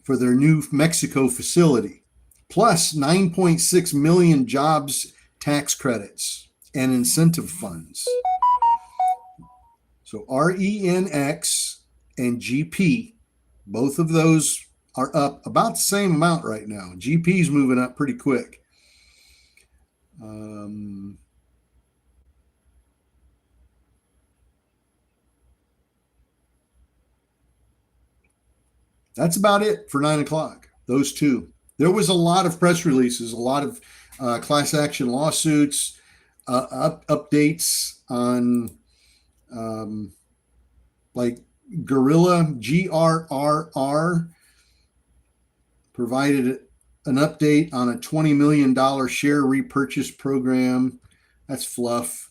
For their New Mexico facility, plus 9.6 million jobs tax credits and incentive funds. So RENX and GP, both of those are up about the same amount right now. GP's moving up pretty quick. That's about it for 9 o'clock. Those two. There was a lot of press releases, a lot of class action lawsuits, updates on like Gorilla, GRRR, provided an update on a $20 million share repurchase program. That's fluff.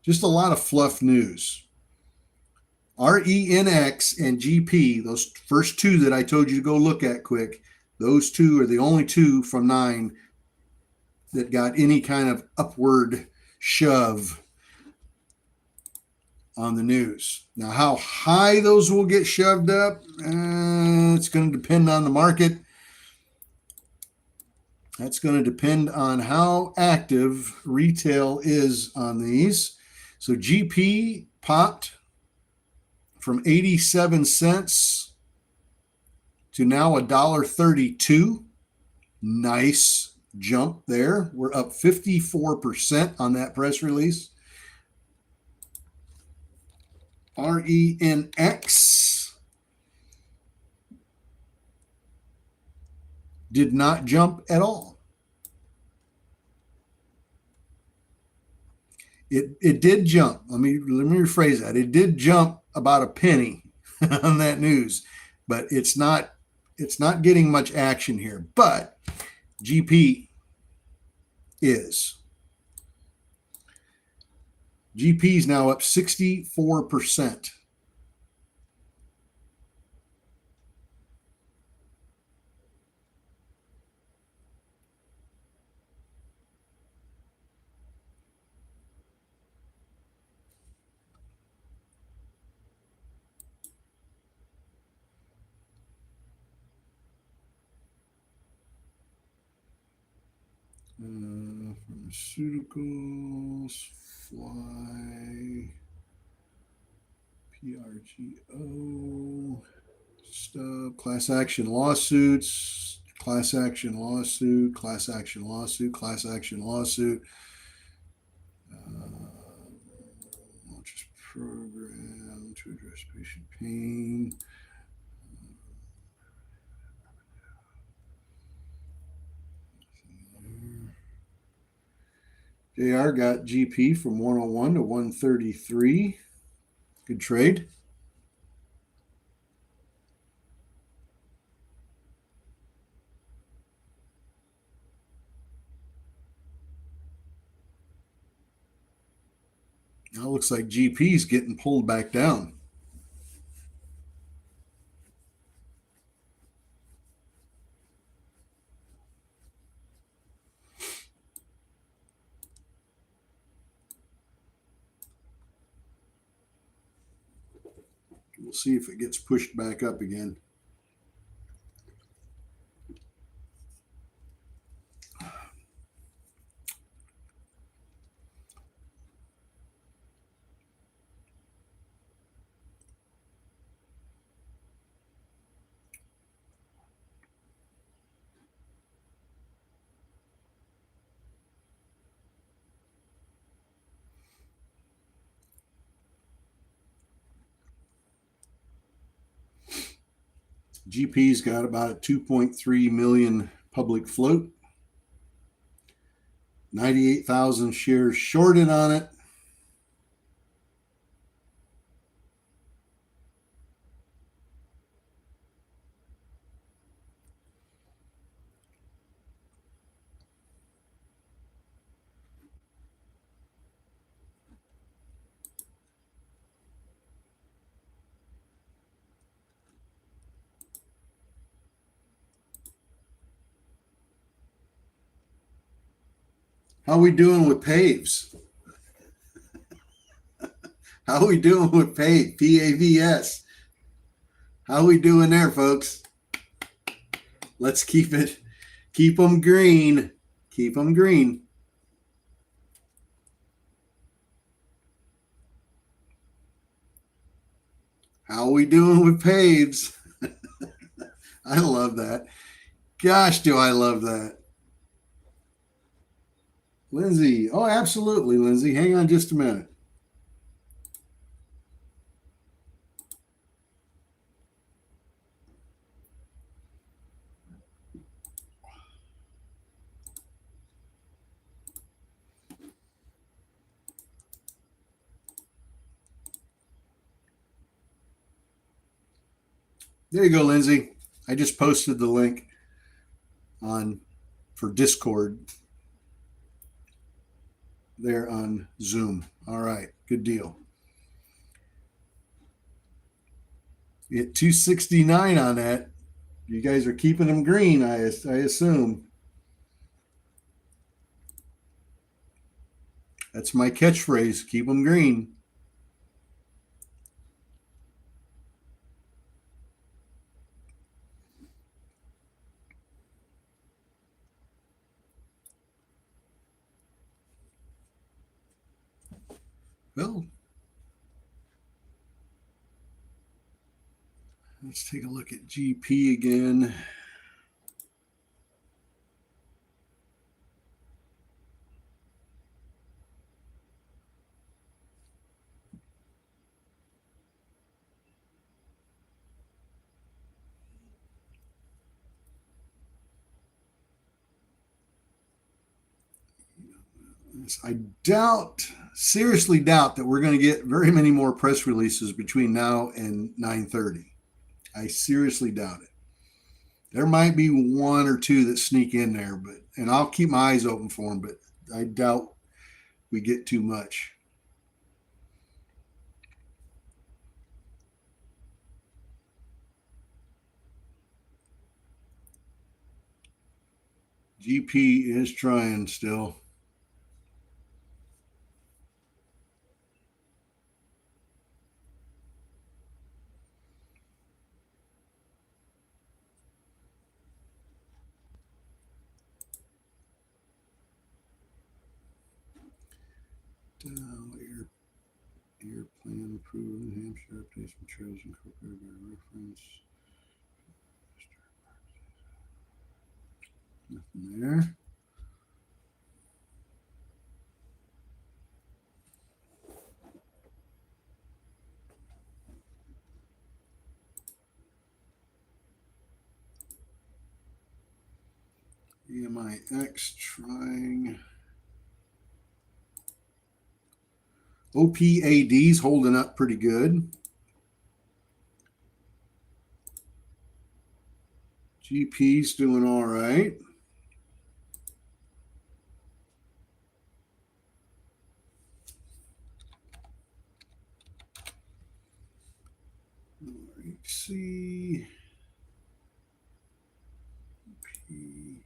Just a lot of fluff news. RENX and GP, those first two that I told you to go look at quick, those two are the only two from 9 that got any kind of upward shove on the news. Now, how high those will get shoved up, it's going to depend on the market. That's going to depend on how active retail is on these. So GP popped from 87 cents to now $1.32. Nice jump there. We're up 54% on that press release. RENX did not jump at all. It did jump. Let me rephrase that. It did jump about a penny on that news, but it's not getting much action here. But GP is. GP is now up 64%. Pharmaceuticals, Fly, PRGO, stuff, class action lawsuits, class action lawsuit, class action lawsuit, class action lawsuit. Launches program to address patient pain. JR got GP from 101 to 133. Good trade. Now it looks like GP's getting pulled back down. We'll see if it gets pushed back up again. GP's got about a 2.3 million public float. 98,000 shares shorted on it. How we doing with Paves? How we doing with Pave? PAVS. How we doing there, folks? Let's keep them green. Keep them green. How we doing with Paves? I love that. Gosh, do I love that. Lindsay. Oh, absolutely, Lindsay. Hang on just a minute. There you go, Lindsay. I just posted the link for Discord there on Zoom. All right, good deal. You get 269 on that. You guys are keeping them green, I assume. That's my catchphrase. Keep them green. Well, let's take a look at GP again. I seriously doubt that we're going to get very many more press releases between now and 9:30. I seriously doubt it. There might be one or two that sneak in there, and I'll keep my eyes open for them, but I doubt we get too much. GP is trying still. Air plan approved. New Hampshire updates and trails incorporated by reference. Nothing there. EMIX trying. OPAD's holding up pretty good. GP's doing all right. RHC. P.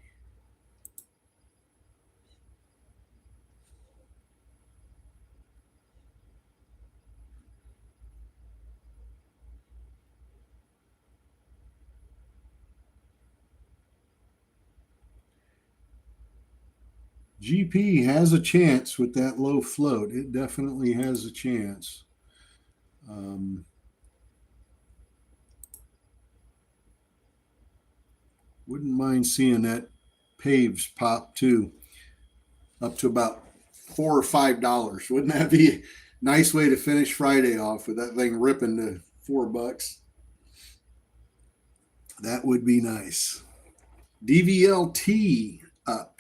GP has a chance with that low float. It definitely has a chance. Wouldn't mind seeing that Paves pop too, up to about $4 or $5. Wouldn't that be a nice way to finish Friday off with that thing ripping to $4? That would be nice. DVLT up.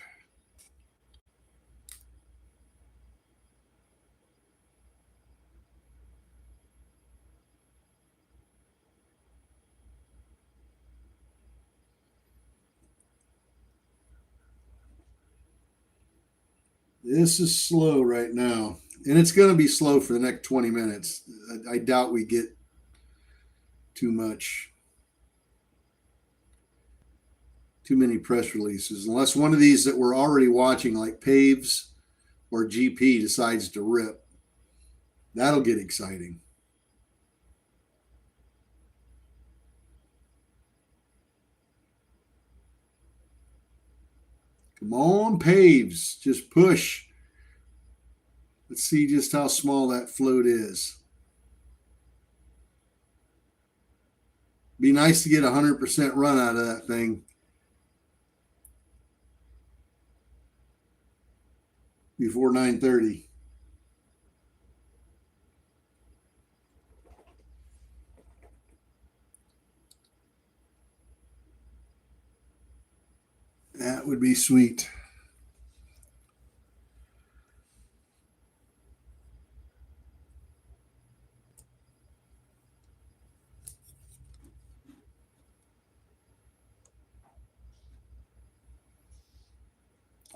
This is slow right now, and it's going to be slow for the next 20 minutes. I doubt we get too many press releases, unless one of these that we're already watching, like Paves or GP, decides to rip. That'll get exciting. Come on, Paves, just push. Let's see just how small that float is. Be nice to get 100% run out of that thing before 9:30. That would be sweet.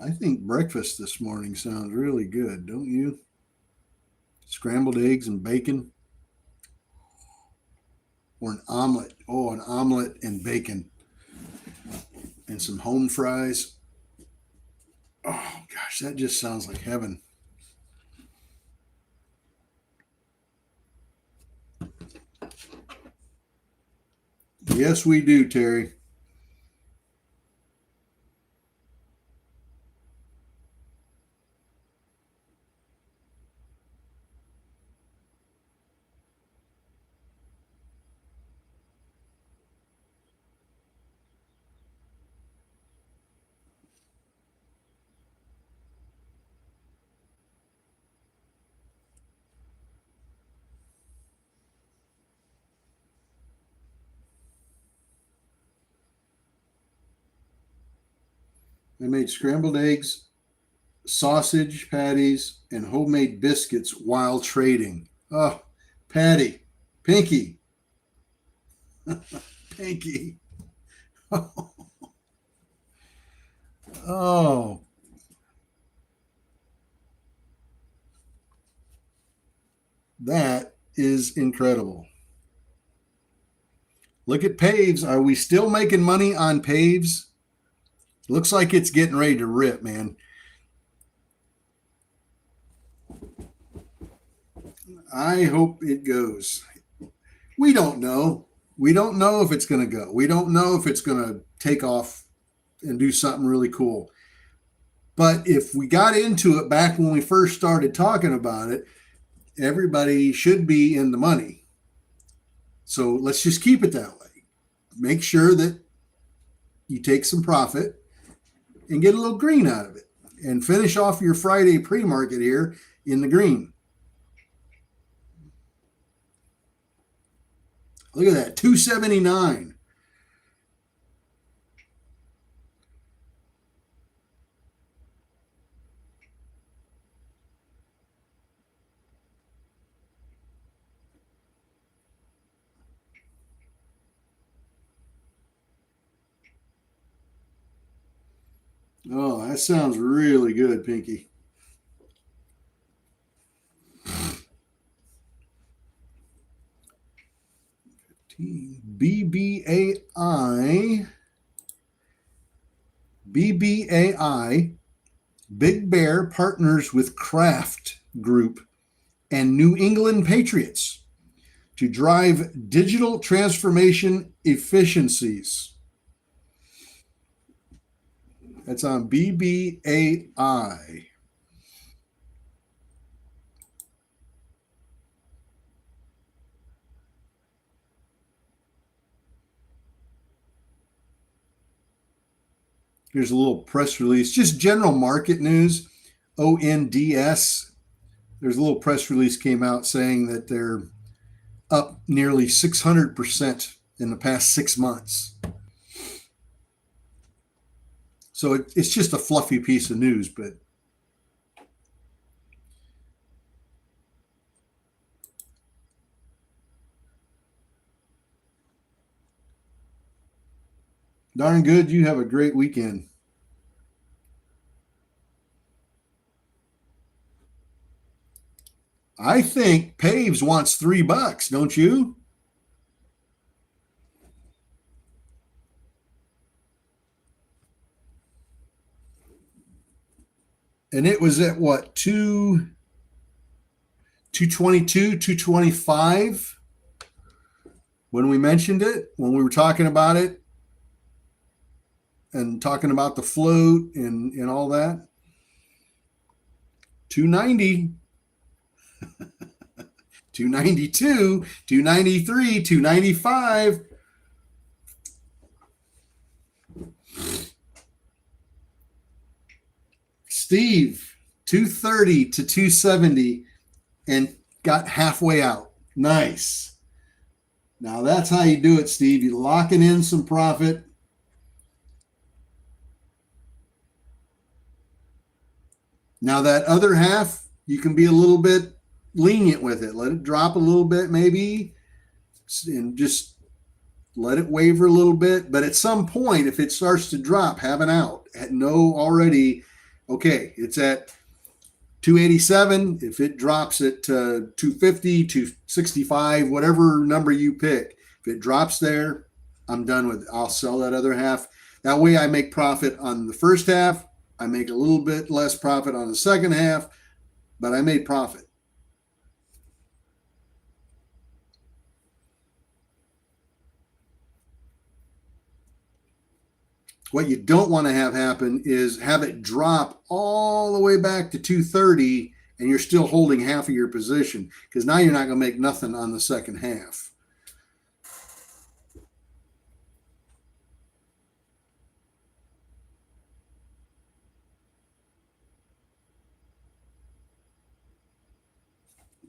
I think breakfast this morning sounds really good, don't you? Scrambled eggs and bacon. Or an omelet. Oh, an omelet and bacon. And some home fries. Oh, gosh, that just sounds like heaven. Yes, we do, Terry. I made scrambled eggs, sausage patties, and homemade biscuits while trading. Oh, Patty, Pinky, Pinky. Oh, that is incredible. Look at Paves. Are we still making money on Paves? Looks like it's getting ready to rip, man. I hope it goes. We don't know. We don't know if it's going to go. We don't know if it's going to take off and do something really cool. But if we got into it back when we first started talking about it, everybody should be in the money. So let's just keep it that way. Make sure that you take some profit and get a little green out of it and finish off your Friday pre-market here in the green. Look at that, 279. Oh, that sounds really good, Pinky. BBAI, BBAI, Big Bear partners with Kraft Group and New England Patriots to drive digital transformation efficiencies. That's on BBAI. Here's a little press release, just general market news. ONDS. There's a little press release came out saying that they're up nearly 600% in the past 6 months. So it's just a fluffy piece of news, but darn good. You have a great weekend. I think Paves wants $3, don't you? And it was at what, 222, 225 when we mentioned it, when we were talking about it and talking about the float and all that. 290, 292, 293, 295. Steve, 230 to 270 and got halfway out. Nice. Now that's how you do it, Steve. You're locking in some profit. Now that other half, you can be a little bit lenient with it. Let it drop a little bit maybe and just let it waver a little bit. But at some point, if it starts to drop, have an out. Know already, okay, it's at 287. If it drops at 250, 265, whatever number you pick, if it drops there, I'm done with it. I'll sell that other half. That way I make profit on the first half. I make a little bit less profit on the second half, but I made profit. What you don't want to have happen is have it drop all the way back to 230 and you're still holding half of your position, because now you're not going to make nothing on the second half.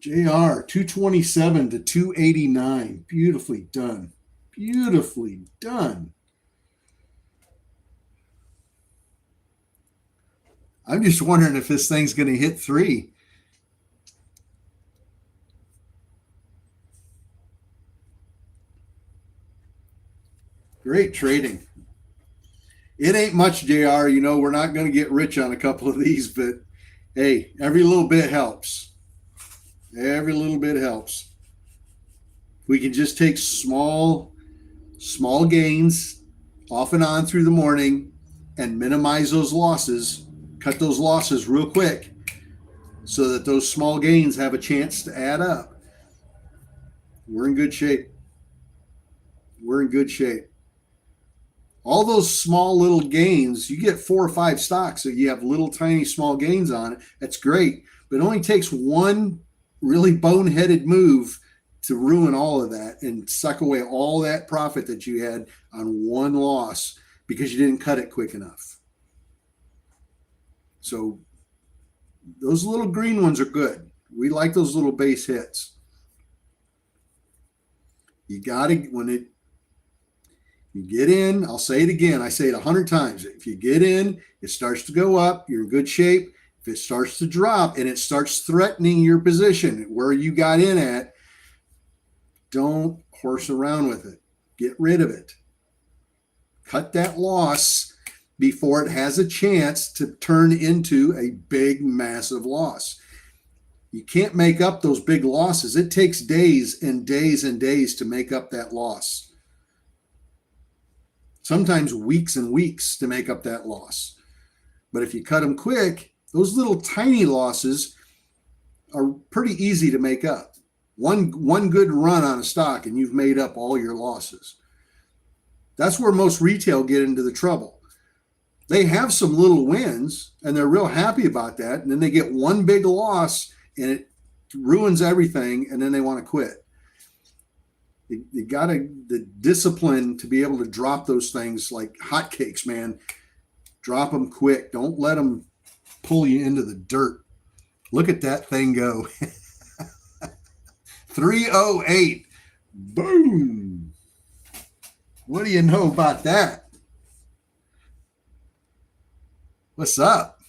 JR, 227 to 289. Beautifully done. Beautifully done. I'm just wondering if this thing's going to hit 3. Great trading. It ain't much, JR. You know, we're not going to get rich on a couple of these, but hey, every little bit helps. Every little bit helps. We can just take small gains off and on through the morning and minimize those losses, cut those losses real quick so that those small gains have a chance to add up. We're in good shape. We're in good shape. All those small little gains, you get 4 or 5 stocks that you have little tiny small gains on it. That's great. But it only takes one really boneheaded move to ruin all of that and suck away all that profit that you had on one loss because you didn't cut it quick enough. So those little green ones are good. We like those little base hits. You got to, you get in, I'll say it again, I say it 100 times. If you get in, it starts to go up, you're in good shape. If it starts to drop and it starts threatening your position where you got in at, don't horse around with it. Get rid of it. Cut that loss before it has a chance to turn into a big, massive loss. You can't make up those big losses. It takes days and days and days to make up that loss. Sometimes weeks and weeks to make up that loss. But if you cut them quick, those little tiny losses are pretty easy to make up. One good run on a stock and you've made up all your losses. That's where most retail get into the trouble. They have some little wins and they're real happy about that. And then they get one big loss and it ruins everything. And then they want to quit. You got the discipline to be able to drop those things like hotcakes, man. Drop them quick. Don't let them pull you into the dirt. Look at that thing go. 308. Boom. What do you know about that? What's up?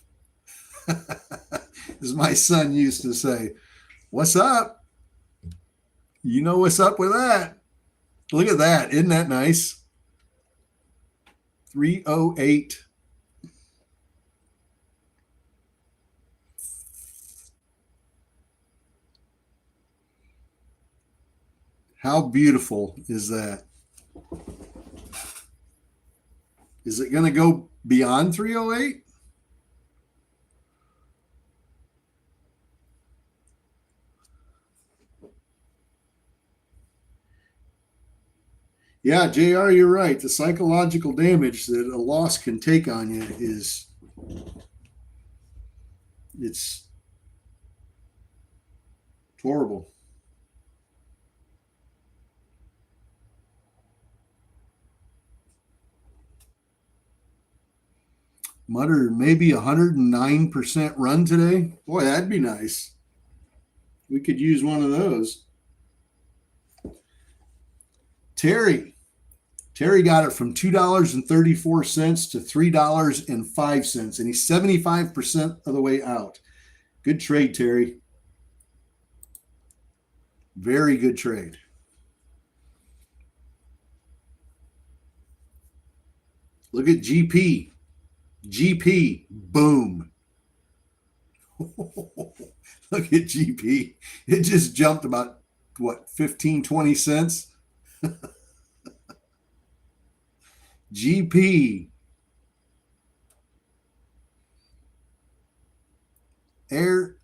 As my son used to say, what's up? You know what's up with that? Look at that. Isn't that nice? 308. How beautiful is that? Is it going to go beyond 308? Yeah, JR, you're right. The psychological damage that a loss can take on you is it's horrible. Mutter, maybe 109% run today. Boy, that'd be nice. We could use one of those. Terry got it from $2.34 to $3.05, and he's 75% of the way out. Good trade, Terry. Very good trade. Look at GP. GP, boom. Look at GP. It just jumped about, what, 15, 20 cents? GP. Air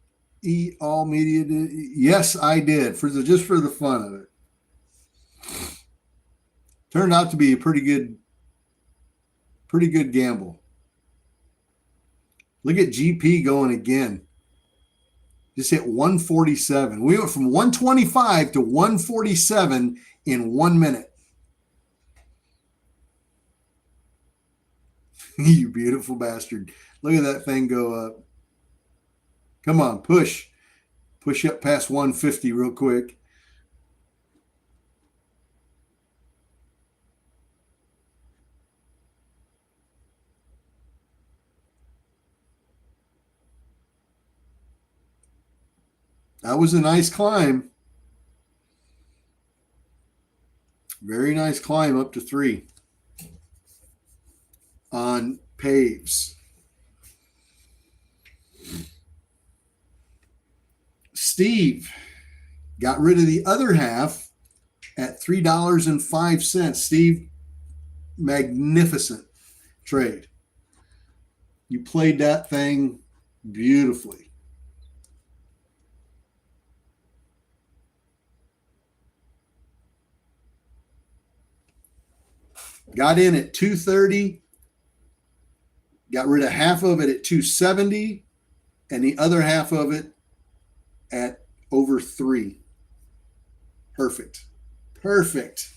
E All Media. Yes, I did. Just for the fun of it. Turned out to be a pretty good gamble. Look at GP going again. Just hit 147. We went from 125 to 147 in 1 minute. You beautiful bastard. Look at that thing go up. Come on, push. Push up past 150 real quick. That was a nice climb. Very nice climb up to 3 on paves. Steve got rid of the other half at $3.05. Steve, magnificent trade. You played that thing beautifully. Got in at 230, got rid of half of it at 270, and the other half of it at over 3. Perfect. Perfect.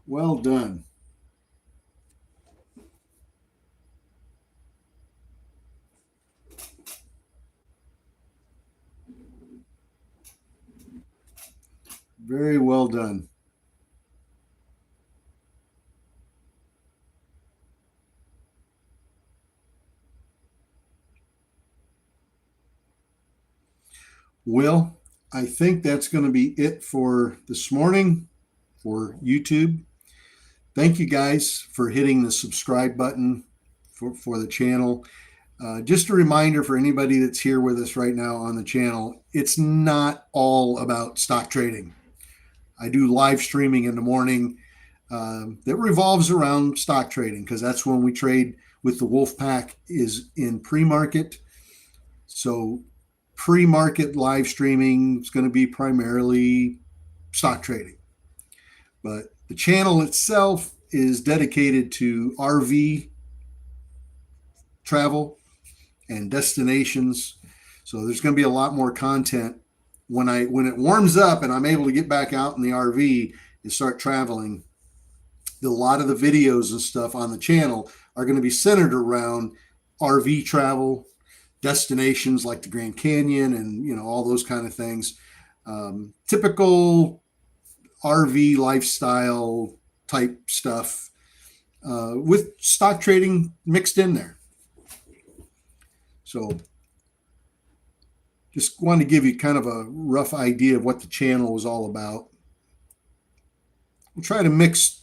Well done. Very well done. Well, I think that's going to be it for this morning for YouTube. Thank you guys for hitting the subscribe button for the channel. Just a reminder for anybody that's here with us right now on the channel, it's not all about stock trading. I do live streaming in the morning that revolves around stock trading because that's when we trade with the Wolfpack is in pre-market. So pre-market live streaming is going to be primarily stock trading. But the channel itself is dedicated to RV travel and destinations. So there's going to be a lot more content when it warms up and I'm able to get back out in the RV and start traveling. A lot of the videos and stuff on the channel are going to be centered around RV travel, destinations like the Grand Canyon and all those kind of things. Typical RV lifestyle type stuff with stock trading mixed in there. So just wanted to give you kind of a rough idea of what the channel is all about. We'll try to mix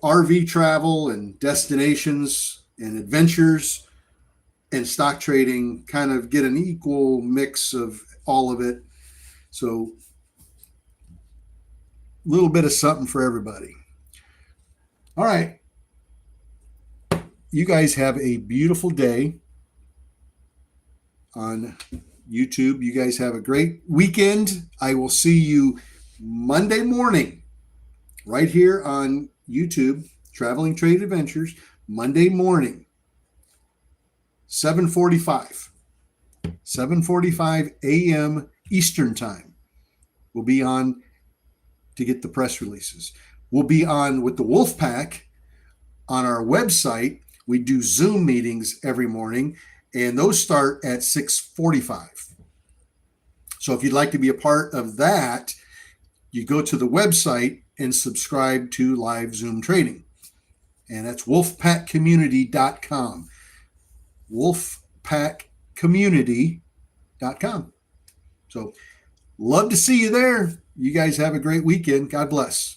RV travel and destinations and adventures and stock trading, kind of get an equal mix of all of it. So a little bit of something for everybody. All right. You guys have a beautiful day on YouTube. You guys have a great weekend. I will see you Monday morning right here on YouTube, Traveling Trade Adventures, Monday morning, 7:45 a.m. Eastern Time. We'll be on to get the press releases. We'll be on with the Wolf Pack on our website. We do Zoom meetings every morning, and those start at 6:45. So if you'd like to be a part of that, you go to the website and subscribe to live Zoom trading. And that's wolfpackcommunity.com. wolfpackcommunity.com. So love to see you there. You guys have a great weekend. God bless.